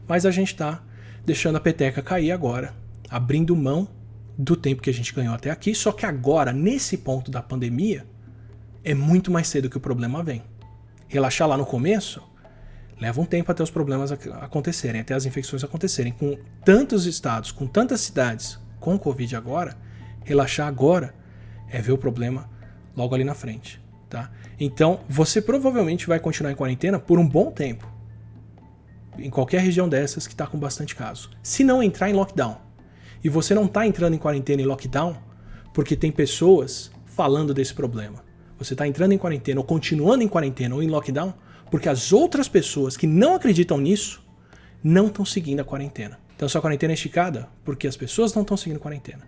mas a gente está deixando a peteca cair agora, abrindo mão do tempo que a gente ganhou até aqui, só que agora, nesse ponto da pandemia, é muito mais cedo que o problema vem. Relaxar lá no começo leva um tempo até os problemas acontecerem, até as infecções acontecerem. Com tantos estados, com tantas cidades com Covid agora, relaxar agora é ver o problema logo ali na frente. Tá? Então, você provavelmente vai continuar em quarentena por um bom tempo. Em qualquer região dessas que está com bastante caso. Se não entrar em lockdown. E você não está entrando em quarentena e lockdown porque tem pessoas falando desse problema. Você está entrando em quarentena ou continuando em quarentena ou em lockdown porque as outras pessoas que não acreditam nisso não estão seguindo a quarentena. Então sua quarentena é esticada porque as pessoas não estão seguindo a quarentena.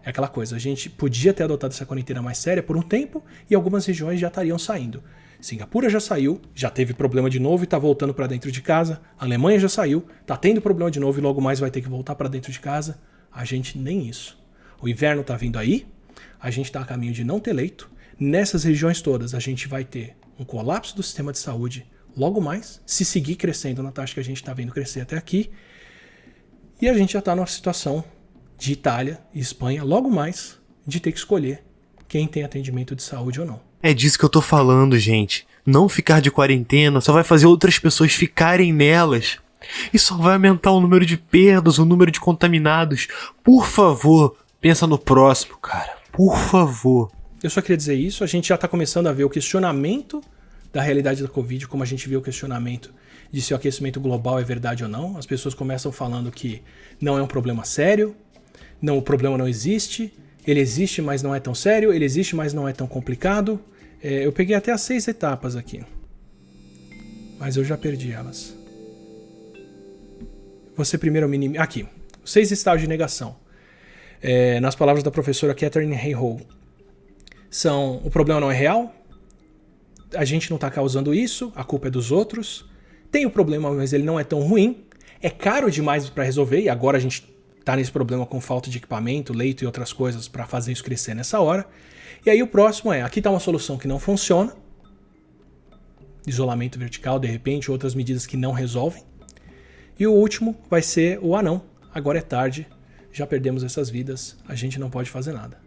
É aquela coisa, a gente podia ter adotado essa quarentena mais séria por um tempo e algumas regiões já estariam saindo. Singapura já saiu, já teve problema de novo e está voltando para dentro de casa. A Alemanha já saiu, está tendo problema de novo e logo mais vai ter que voltar para dentro de casa. A gente nem isso. O inverno está vindo aí, a gente está a caminho de não ter leito. Nessas regiões todas a gente vai ter um colapso do sistema de saúde, logo mais, se seguir crescendo na taxa que a gente está vendo crescer até aqui, e a gente já está numa situação de Itália e Espanha, logo mais, de ter que escolher quem tem atendimento de saúde ou não. É disso que eu tô falando, gente. Não ficar de quarentena só vai fazer outras pessoas ficarem nelas. E só vai aumentar o número de perdas, o número de contaminados. Por favor, pensa no próximo, cara. Por favor. Eu só queria dizer isso, a gente já está começando a ver o questionamento da realidade da Covid, como a gente viu o questionamento de se o aquecimento global é verdade ou não. As pessoas começam falando que não é um problema sério, não, o problema não existe, ele existe, mas não é tão sério, ele existe, mas não é tão complicado. Eu peguei até as 6 etapas aqui, mas eu já perdi elas. Você primeiro minimiza... Aqui, 6 estágios de negação. Nas palavras da professora Catherine Hayhoe, são: o problema não é real, a gente não está causando isso, a culpa é dos outros, tem o problema, mas ele não é tão ruim, é caro demais para resolver, e agora a gente está nesse problema com falta de equipamento, leito e outras coisas para fazer isso crescer nessa hora. E aí o próximo aqui está uma solução que não funciona, isolamento vertical, de repente, outras medidas que não resolvem. E o último vai ser o não, agora é tarde, já perdemos essas vidas, a gente não pode fazer nada.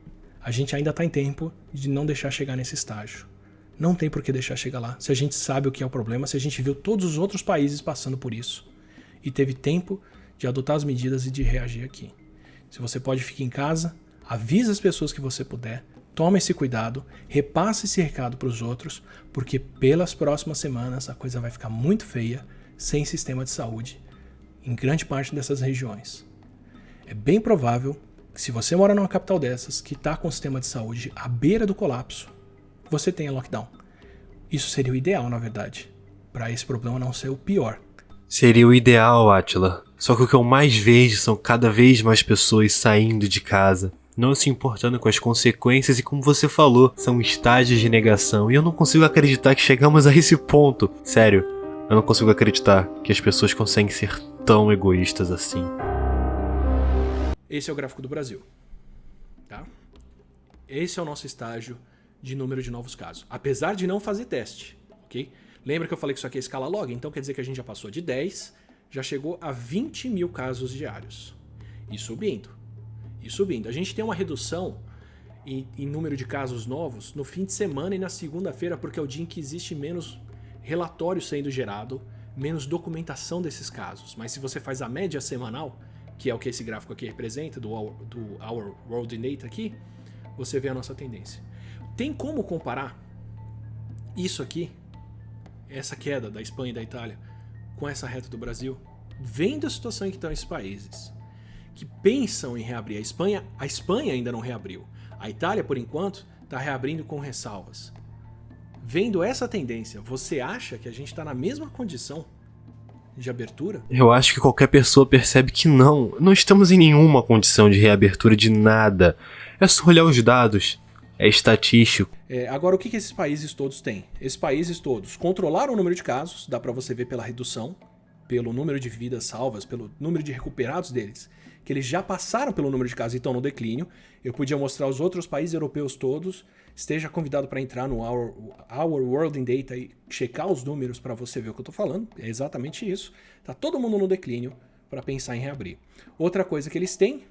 A gente ainda está em tempo de não deixar chegar nesse estágio. Não tem por que deixar chegar lá. Se a gente sabe o que é o problema, se a gente viu todos os outros países passando por isso e teve tempo de adotar as medidas e de reagir aqui. Se você pode, ficar em casa, avisa as pessoas que você puder, toma esse cuidado, repasse esse recado para os outros, porque pelas próximas semanas a coisa vai ficar muito feia sem sistema de saúde em grande parte dessas regiões. É bem provável que, se você mora numa capital dessas, que está com o sistema de saúde à beira do colapso, você tenha lockdown. Isso seria o ideal, na verdade, para esse problema não ser o pior. Seria o ideal, Átila. Só que o que eu mais vejo são cada vez mais pessoas saindo de casa, não se importando com as consequências, e como você falou, são estágios de negação. E eu não consigo acreditar que chegamos a esse ponto. Sério, eu não consigo acreditar que as pessoas conseguem ser tão egoístas assim. Esse é o gráfico do Brasil. Tá? Esse é o nosso estágio de número de novos casos. Apesar de não fazer teste, ok? Lembra que eu falei que isso aqui é escala log? Então quer dizer que a gente já passou de 10, já chegou a 20 mil casos diários. E subindo. E subindo. A gente tem uma redução em número de casos novos no fim de semana e na segunda-feira, porque é o dia em que existe menos relatório sendo gerado, menos documentação desses casos. Mas se você faz a média semanal, que é o que esse gráfico aqui representa, do Our World in Data aqui, você vê a nossa tendência. Tem como comparar isso aqui, essa queda da Espanha e da Itália, com essa reta do Brasil? Vendo a situação em que estão esses países, que pensam em reabrir. A Espanha ainda não reabriu. A Itália, por enquanto, está reabrindo com ressalvas. Vendo essa tendência, você acha que a gente está na mesma condição de abertura? Eu acho que qualquer pessoa percebe que não estamos em nenhuma condição de reabertura de nada. É só olhar os dados, é estatístico. Agora, o que esses países todos têm? Esses países todos controlaram o número de casos, dá pra você ver pela redução, pelo número de vidas salvas, pelo número de recuperados deles, que eles já passaram pelo número de casos e estão no declínio. Eu podia mostrar os outros países europeus todos. Esteja convidado para entrar no Our World in Data e checar os números para você ver o que eu estou falando. É exatamente isso. Tá todo mundo no declínio para pensar em reabrir. Outra coisa que eles têm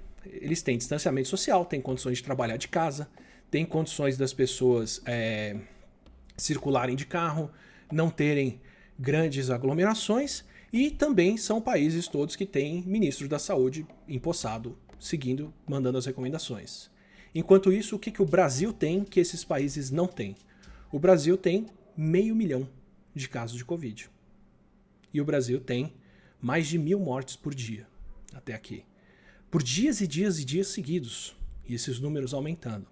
distanciamento social, têm condições de trabalhar de casa, têm condições das pessoas circularem de carro, não terem grandes aglomerações, e também são países todos que têm ministros da saúde empossado, mandando as recomendações. Enquanto isso, o que o Brasil tem que esses países não têm? O Brasil tem 500 mil de casos de Covid. E o Brasil tem mais de 1.000 mortes por dia, até aqui. Por dias e dias e dias seguidos. E esses números aumentando.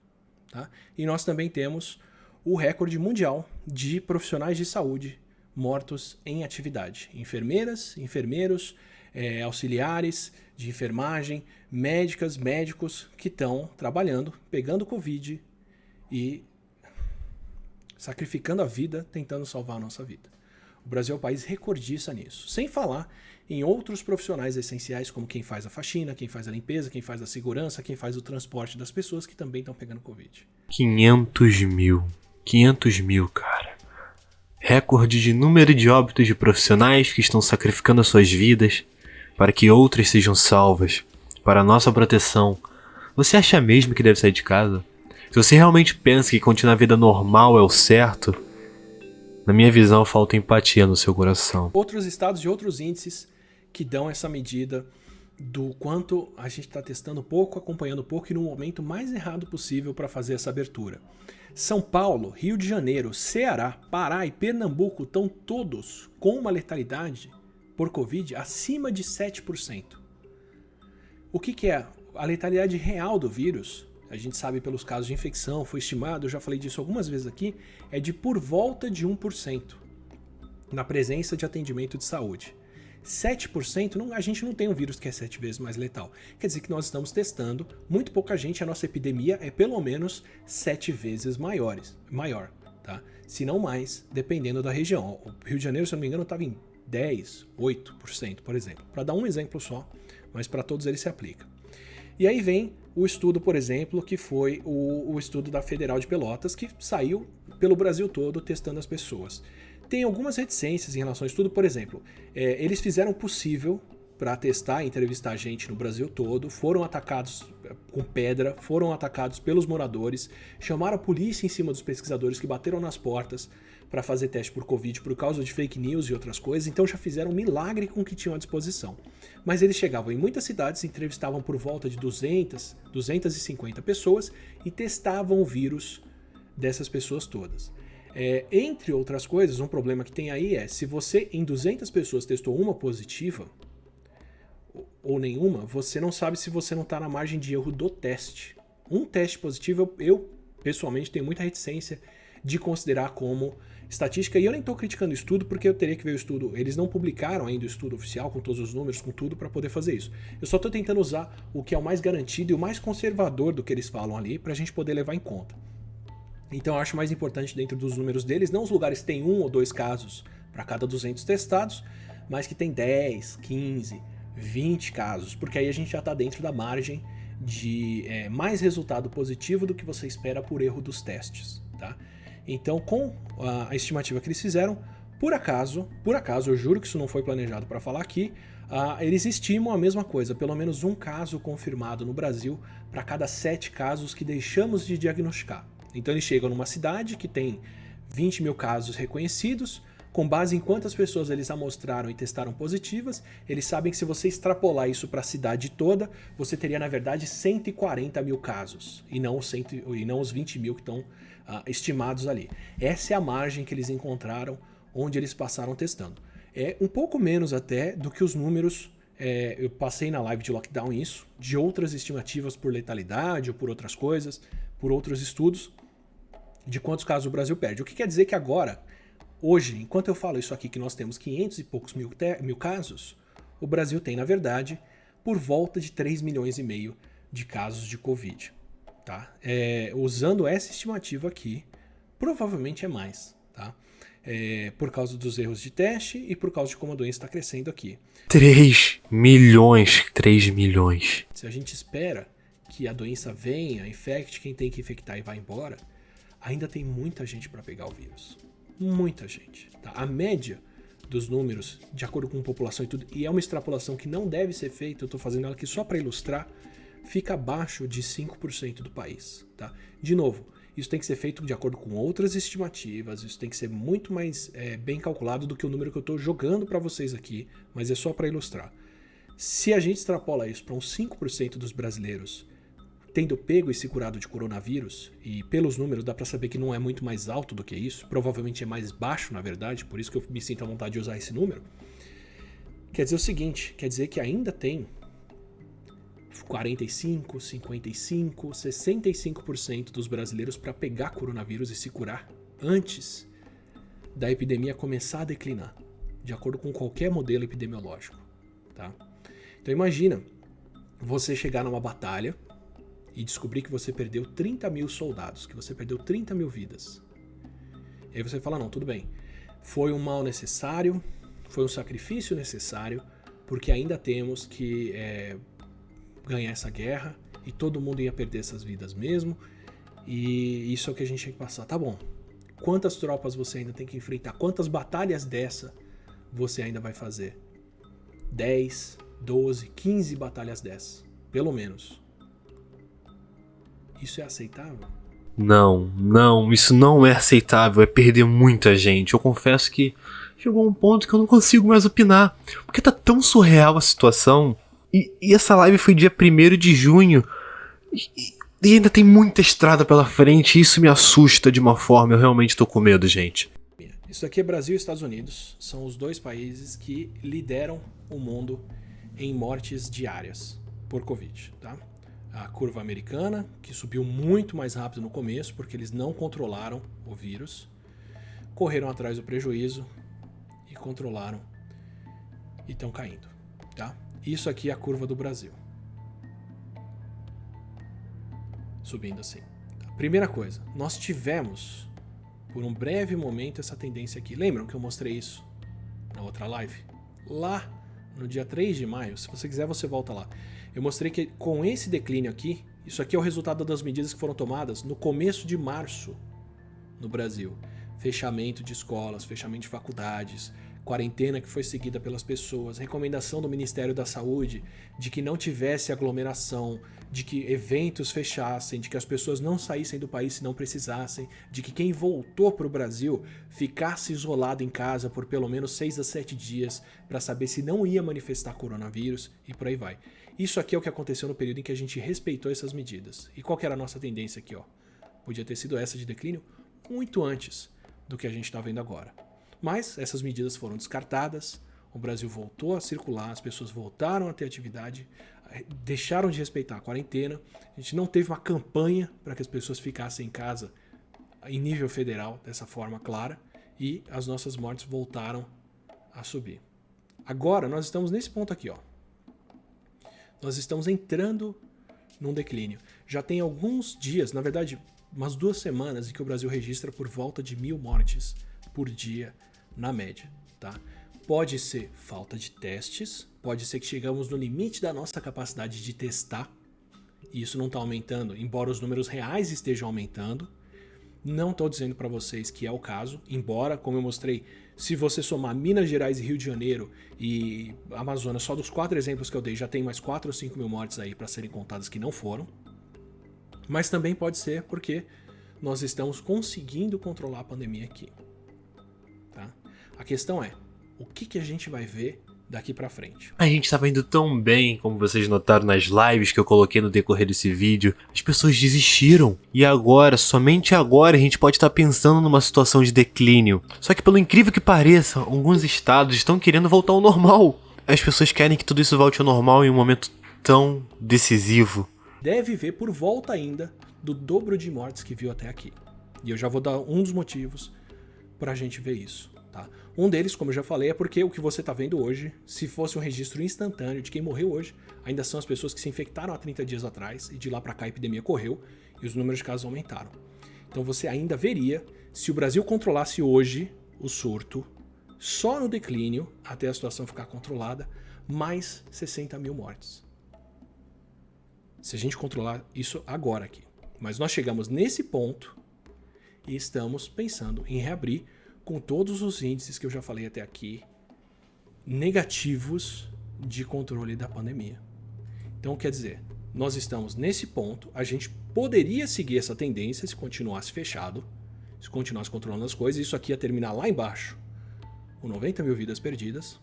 Tá? E nós também temos o recorde mundial de profissionais de saúde mortos em atividade. Enfermeiras, enfermeiros, auxiliares de enfermagem, médicas, médicos que estão trabalhando, pegando Covid e sacrificando a vida, tentando salvar a nossa vida. O Brasil é um país recordista nisso. Sem falar em outros profissionais essenciais, como quem faz a faxina, quem faz a limpeza, quem faz a segurança, quem faz o transporte das pessoas que também estão pegando Covid. 500 mil, cara. recorde de número de óbitos de profissionais que estão sacrificando as suas vidas para que outras sejam salvas, para a nossa proteção. Você acha mesmo que deve sair de casa? Se você realmente pensa que continuar a vida normal é o certo, na minha visão falta empatia no seu coração. Outros estados e outros índices que dão essa medida do quanto a gente está testando pouco, acompanhando pouco e no momento mais errado possível para fazer essa abertura. São Paulo, Rio de Janeiro, Ceará, Pará e Pernambuco estão todos com uma letalidade por Covid acima de 7%. O que é a letalidade real do vírus? A gente sabe pelos casos de infecção, foi estimado, eu já falei disso algumas vezes aqui, é de por volta de 1% na presença de atendimento de saúde. 7%, a gente não tem um vírus que é 7 vezes mais letal. Quer dizer que nós estamos testando muito pouca gente, a nossa epidemia é pelo menos 7 vezes maior, tá? Se não mais, dependendo da região. O Rio de Janeiro, se eu não me engano, estava em 10, 8%, por exemplo. Para dar um exemplo só, mas para todos eles se aplica. E aí vem o estudo, por exemplo, que foi o estudo da Federal de Pelotas, que saiu pelo Brasil todo testando as pessoas. Tem algumas reticências em relação ao estudo, por exemplo, eles fizeram o possível para testar e entrevistar gente no Brasil todo, foram atacados com pedra, foram atacados pelos moradores, chamaram a polícia em cima dos pesquisadores que bateram nas portas para fazer teste por Covid por causa de fake news e outras coisas, então já fizeram um milagre com o que tinham à disposição. Mas eles chegavam em muitas cidades, entrevistavam por volta de 200, 250 pessoas e testavam o vírus dessas pessoas todas. Entre outras coisas, um problema que tem aí é, se você em 200 pessoas testou uma positiva, ou nenhuma, você não sabe se você não está na margem de erro do teste. Um teste positivo, eu pessoalmente tenho muita reticência de considerar como estatística, e eu nem estou criticando o estudo, porque eu teria que ver o estudo, eles não publicaram ainda o estudo oficial, com todos os números, com tudo, para poder fazer isso. Eu só estou tentando usar o que é o mais garantido e o mais conservador do que eles falam ali, para a gente poder levar em conta. Então eu acho mais importante dentro dos números deles, não os lugares que tem 1 ou 2 casos para cada 200 testados, mas que tem 10, 15, 20 casos, porque aí a gente já está dentro da margem de mais resultado positivo do que você espera por erro dos testes, tá? Então, com a estimativa que eles fizeram, por acaso, eu juro que isso não foi planejado para falar aqui, eles estimam a mesma coisa, pelo menos um caso confirmado no Brasil para cada 7 casos que deixamos de diagnosticar. Então eles chegam numa cidade que tem 20 mil casos reconhecidos, com base em quantas pessoas eles amostraram e testaram positivas, eles sabem que se você extrapolar isso para a cidade toda, você teria na verdade 140 mil casos, e não os 20 mil que estão estimados ali. Essa é a margem que eles encontraram onde eles passaram testando. É um pouco menos até do que os números, eu passei na live de lockdown isso, de outras estimativas por letalidade ou por outras coisas, por outros estudos, de quantos casos o Brasil perde. O que quer dizer que agora, hoje, enquanto eu falo isso aqui, que nós temos 500 e poucos mil casos, o Brasil tem, na verdade, por volta de 3 milhões e meio de casos de Covid. Tá? Usando essa estimativa aqui, provavelmente é mais, tá? Por causa dos erros de teste e por causa de como a doença está crescendo aqui. 3 milhões. Se a gente espera que a doença venha, infecte quem tem que infectar e vá embora, ainda tem muita gente para pegar o vírus. Muita gente. Tá? A média dos números, de acordo com a população e tudo, e é uma extrapolação que não deve ser feita, eu estou fazendo ela aqui só para ilustrar, fica abaixo de 5% do país. Tá? De novo, isso tem que ser feito de acordo com outras estimativas, isso tem que ser muito mais bem calculado do que o número que eu estou jogando para vocês aqui, mas é só para ilustrar. Se a gente extrapola isso para uns 5% dos brasileiros tendo pego e se curado de coronavírus, e pelos números dá para saber que não é muito mais alto do que isso, provavelmente é mais baixo na verdade, por isso que eu me sinto à vontade de usar esse número, quer dizer o seguinte, quer dizer que ainda tem 45, 55, 65% dos brasileiros para pegar coronavírus e se curar antes da epidemia começar a declinar, de acordo com qualquer modelo epidemiológico. Tá? Então imagina você chegar numa batalha e descobrir que você perdeu 30 mil soldados, que você perdeu 30 mil vidas. E aí você fala, não, tudo bem, foi um mal necessário, foi um sacrifício necessário, porque ainda temos que ganhar essa guerra e todo mundo ia perder essas vidas mesmo, e isso é o que a gente tem que passar. Tá bom, Quantas tropas você ainda tem que enfrentar? Quantas batalhas dessa você ainda vai fazer? 10, 12, 15 batalhas dessas, pelo menos. Isso é aceitável? Não, isso não é aceitável, é perder muita gente. Eu confesso que chegou um ponto que eu não consigo mais opinar, porque tá tão surreal a situação. E essa live foi dia 1º de junho, e ainda tem muita estrada pela frente, e isso me assusta de uma forma, eu realmente tô com medo, gente. Isso aqui é Brasil e Estados Unidos, são os dois países que lideram o mundo em mortes diárias por Covid, tá? A curva americana, que subiu muito mais rápido no começo, porque eles não controlaram o vírus, correram atrás do prejuízo e controlaram e estão caindo, tá? Isso aqui é a curva do Brasil. Subindo assim. Primeira coisa, nós tivemos por um breve momento essa tendência aqui. Lembram que eu mostrei isso na outra live? Lá no dia 3 de maio, se você quiser você volta lá. Eu mostrei que com esse declínio aqui, isso aqui é o resultado das medidas que foram tomadas no começo de março no Brasil. Fechamento de escolas, fechamento de faculdades, quarentena que foi seguida pelas pessoas, recomendação do Ministério da Saúde de que não tivesse aglomeração, de que eventos fechassem, de que as pessoas não saíssem do país se não precisassem, de que quem voltou para o Brasil ficasse isolado em casa por pelo menos 6 a 7 dias para saber se não ia manifestar coronavírus e por aí vai. Isso aqui é o que aconteceu no período em que a gente respeitou essas medidas. E qual que era a nossa tendência aqui, ó? Podia ter sido essa de declínio muito antes do que a gente está vendo agora. Mas essas medidas foram descartadas, o Brasil voltou a circular, as pessoas voltaram a ter atividade, deixaram de respeitar a quarentena, a gente não teve uma campanha para que as pessoas ficassem em casa em nível federal, dessa forma clara, e as nossas mortes voltaram a subir. Agora nós estamos nesse ponto aqui, ó. Nós estamos entrando num declínio. Já tem alguns dias, na verdade, umas 2 semanas, em que o Brasil registra por volta de 1.000 mortes por dia na média, tá? Pode ser falta de testes, pode ser que chegamos no limite da nossa capacidade de testar, e isso não está aumentando, embora os números reais estejam aumentando. Não estou dizendo para vocês que é o caso, embora, como eu mostrei, se você somar Minas Gerais e Rio de Janeiro e Amazonas, só dos 4 exemplos que eu dei, já tem mais 4 ou 5 mil mortes aí para serem contadas que não foram. Mas também pode ser porque nós estamos conseguindo controlar a pandemia aqui. Tá? A questão é, o que a gente vai ver daqui pra frente? A gente estava indo tão bem, como vocês notaram nas lives que eu coloquei no decorrer desse vídeo. As pessoas desistiram. E agora, somente agora, a gente pode estar pensando numa situação de declínio. Só que pelo incrível que pareça, alguns estados estão querendo voltar ao normal. As pessoas querem que tudo isso volte ao normal em um momento tão decisivo. Deve ver por volta ainda do dobro de mortes que viu até aqui. E eu já vou dar um dos motivos pra gente ver isso. Tá? Um deles, como eu já falei, é porque o que você está vendo hoje, se fosse um registro instantâneo de quem morreu hoje, ainda são as pessoas que se infectaram há 30 dias atrás e de lá para cá a epidemia correu e os números de casos aumentaram. Então você ainda veria, se o Brasil controlasse hoje o surto, só no declínio, até a situação ficar controlada, mais 60 mil mortes. Se a gente controlar isso agora aqui. Mas nós chegamos nesse ponto e estamos pensando em reabrir com todos os índices que eu já falei até aqui, negativos de controle da pandemia. Então, quer dizer, nós estamos nesse ponto, a gente poderia seguir essa tendência se continuasse fechado, se continuasse controlando as coisas, isso aqui ia terminar lá embaixo, com 90 mil vidas perdidas,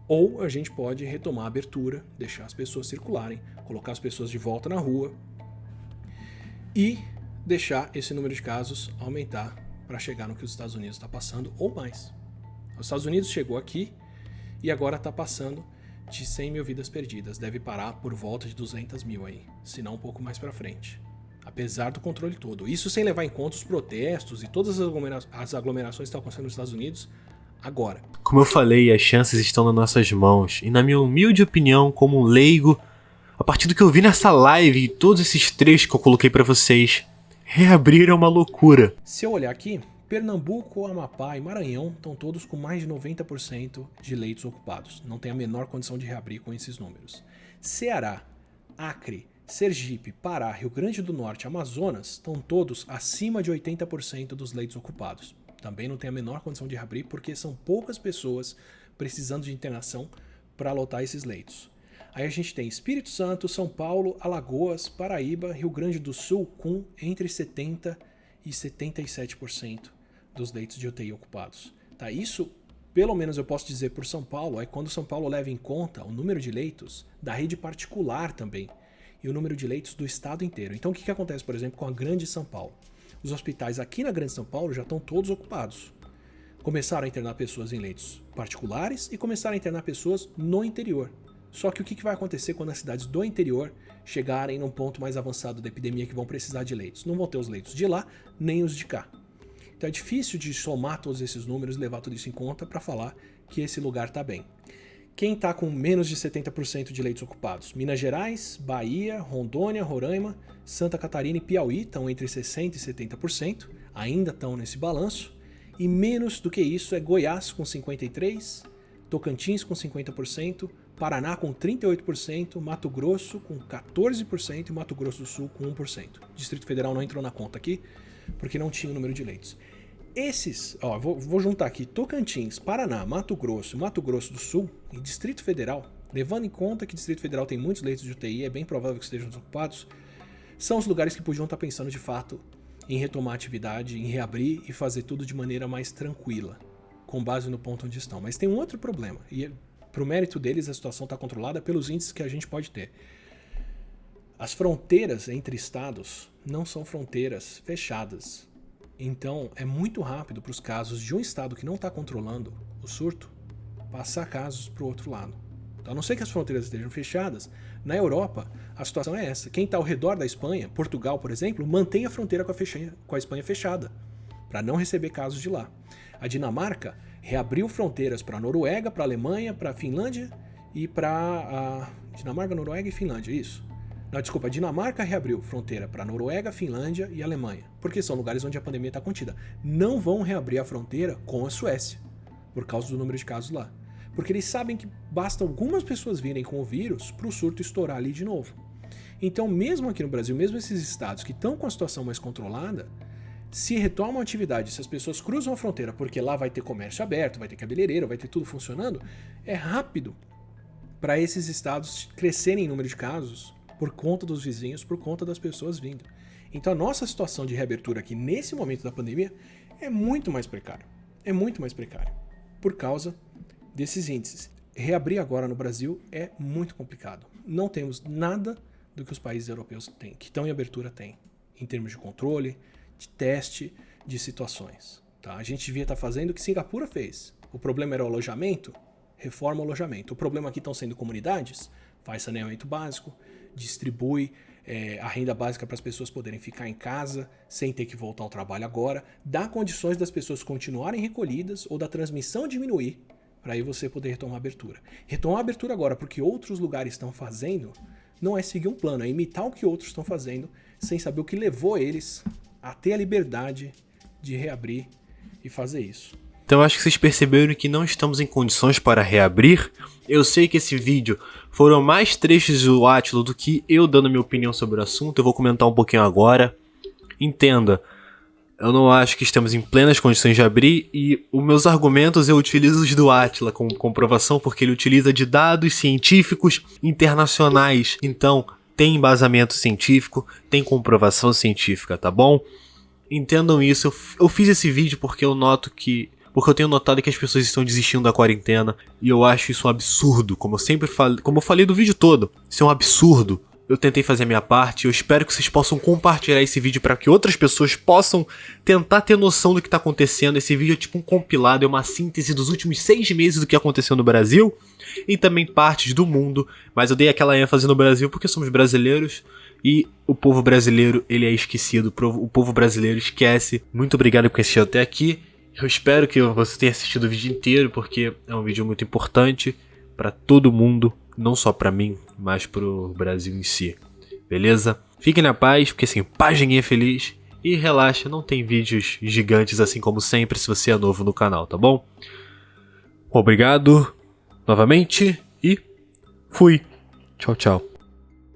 ou a gente pode retomar a abertura, deixar as pessoas circularem, colocar as pessoas de volta na rua e deixar esse número de casos aumentar para chegar no que os Estados Unidos está passando ou mais. Os Estados Unidos chegou aqui e agora está passando de 100 mil vidas perdidas. Deve parar por volta de 200 mil aí, se não um pouco mais para frente. Apesar do controle todo. Isso sem levar em conta os protestos e todas as aglomerações que estão acontecendo nos Estados Unidos agora. Como eu falei, as chances estão nas nossas mãos. E na minha humilde opinião, como um leigo, a partir do que eu vi nessa live e todos esses trechos que eu coloquei para vocês, reabrir é uma loucura. Se eu olhar aqui, Pernambuco, Amapá e Maranhão estão todos com mais de 90% de leitos ocupados. Não tem a menor condição de reabrir com esses números. Ceará, Acre, Sergipe, Pará, Rio Grande do Norte, Amazonas estão todos acima de 80% dos leitos ocupados. Também não tem a menor condição de reabrir porque são poucas pessoas precisando de internação para lotar esses leitos. Aí a gente tem Espírito Santo, São Paulo, Alagoas, Paraíba, Rio Grande do Sul com entre 70% e 77% dos leitos de UTI ocupados. Tá? Isso, pelo menos eu posso dizer por São Paulo, é quando São Paulo leva em conta o número de leitos da rede particular também e o número de leitos do estado inteiro. Então o que acontece, por exemplo, com a Grande São Paulo? Os hospitais aqui na Grande São Paulo já estão todos ocupados. Começaram a internar pessoas em leitos particulares e começaram a internar pessoas no interior. Só que o que vai acontecer quando as cidades do interior chegarem num ponto mais avançado da epidemia que vão precisar de leitos? Não vão ter os leitos de lá, nem os de cá. Então é difícil de somar todos esses números e levar tudo isso em conta para falar que esse lugar está bem. Quem está com menos de 70% de leitos ocupados? Minas Gerais, Bahia, Rondônia, Roraima, Santa Catarina e Piauí estão entre 60% e 70%, ainda estão nesse balanço. E menos do que isso é Goiás com 53%, Tocantins com 50%, Paraná com 38%, Mato Grosso com 14% e Mato Grosso do Sul com 1%. Distrito Federal não entrou na conta aqui porque não tinha o número de leitos. Esses, vou juntar aqui Tocantins, Paraná, Mato Grosso do Sul e Distrito Federal, levando em conta que Distrito Federal tem muitos leitos de UTI, é bem provável que estejam desocupados, são os lugares que podiam estar pensando de fato em retomar a atividade, em reabrir e fazer tudo de maneira mais tranquila, com base no ponto onde estão. Mas tem um outro problema, e pro mérito deles a situação está controlada pelos índices que a gente pode ter. As fronteiras entre estados não são fronteiras fechadas. Então é muito rápido para os casos de um estado que não está controlando o surto passar casos para o outro lado. Então, a não ser que as fronteiras estejam fechadas, na Europa a situação é essa. Quem está ao redor da Espanha, Portugal, por exemplo, mantém a fronteira com a Espanha fechada para não receber casos de lá. A Dinamarca reabriu fronteiras para a Noruega, para a Alemanha, para a Finlândia e para a Dinamarca, Noruega e Finlândia, isso. Não, desculpa, a Dinamarca reabriu fronteira para a Noruega, Finlândia e Alemanha, porque são lugares onde a pandemia está contida. Não vão reabrir a fronteira com a Suécia, por causa do número de casos lá. Porque eles sabem que basta algumas pessoas virem com o vírus para o surto estourar ali de novo. Então, mesmo aqui no Brasil, mesmo esses estados que estão com a situação mais controlada, se retomam a atividade, se as pessoas cruzam a fronteira, porque lá vai ter comércio aberto, vai ter cabeleireiro, vai ter tudo funcionando, é rápido para esses estados crescerem em número de casos por conta dos vizinhos, por conta das pessoas vindo. Então a nossa situação de reabertura aqui nesse momento da pandemia é muito mais precária. É muito mais precária por causa desses índices. Reabrir agora no Brasil é muito complicado. Não temos nada do que os países europeus têm, que estão em abertura têm, em termos de controle, de teste, de situações. Tá? A gente devia estar fazendo o que Singapura fez. O problema era o alojamento, reforma o alojamento. O problema aqui estão sendo comunidades, faz saneamento básico, distribui a renda básica para as pessoas poderem ficar em casa sem ter que voltar ao trabalho agora, dá condições das pessoas continuarem recolhidas ou da transmissão diminuir, para aí você poder retomar a abertura. Retomar a abertura agora porque outros lugares estão fazendo não é seguir um plano, é imitar o que outros estão fazendo sem saber o que levou eles a ter a liberdade de reabrir e fazer isso. Então acho que vocês perceberam que não estamos em condições para reabrir. Eu sei que esse vídeo foram mais trechos do Átila do que eu dando minha opinião sobre o assunto. Eu vou comentar um pouquinho agora. Entenda, eu não acho que estamos em plenas condições de abrir e os meus argumentos eu utilizo os do Átila como comprovação porque ele utiliza de dados científicos internacionais. Então tem embasamento científico, tem comprovação científica, tá bom? Entendam isso. Eu fiz esse vídeo porque eu tenho notado que as pessoas estão desistindo da quarentena e eu acho isso um absurdo, como eu falei do vídeo todo, isso é um absurdo. Eu tentei fazer a minha parte, eu espero que vocês possam compartilhar esse vídeo para que outras pessoas possam tentar ter noção do que está acontecendo. Esse vídeo é tipo um compilado, é uma síntese dos últimos 6 meses do que aconteceu no Brasil e também partes do mundo, mas eu dei aquela ênfase no Brasil porque somos brasileiros e o povo brasileiro ele é esquecido, o povo brasileiro esquece. Muito obrigado por assistir até aqui. Eu espero que você tenha assistido o vídeo inteiro, porque é um vídeo muito importante para todo mundo, não só para mim, mas para o Brasil em si. Beleza? Fiquem na paz, porque assim, paz ninguém é feliz. E relaxa, não tem vídeos gigantes assim como sempre se você é novo no canal, tá bom? Obrigado novamente e fui. Tchau, tchau.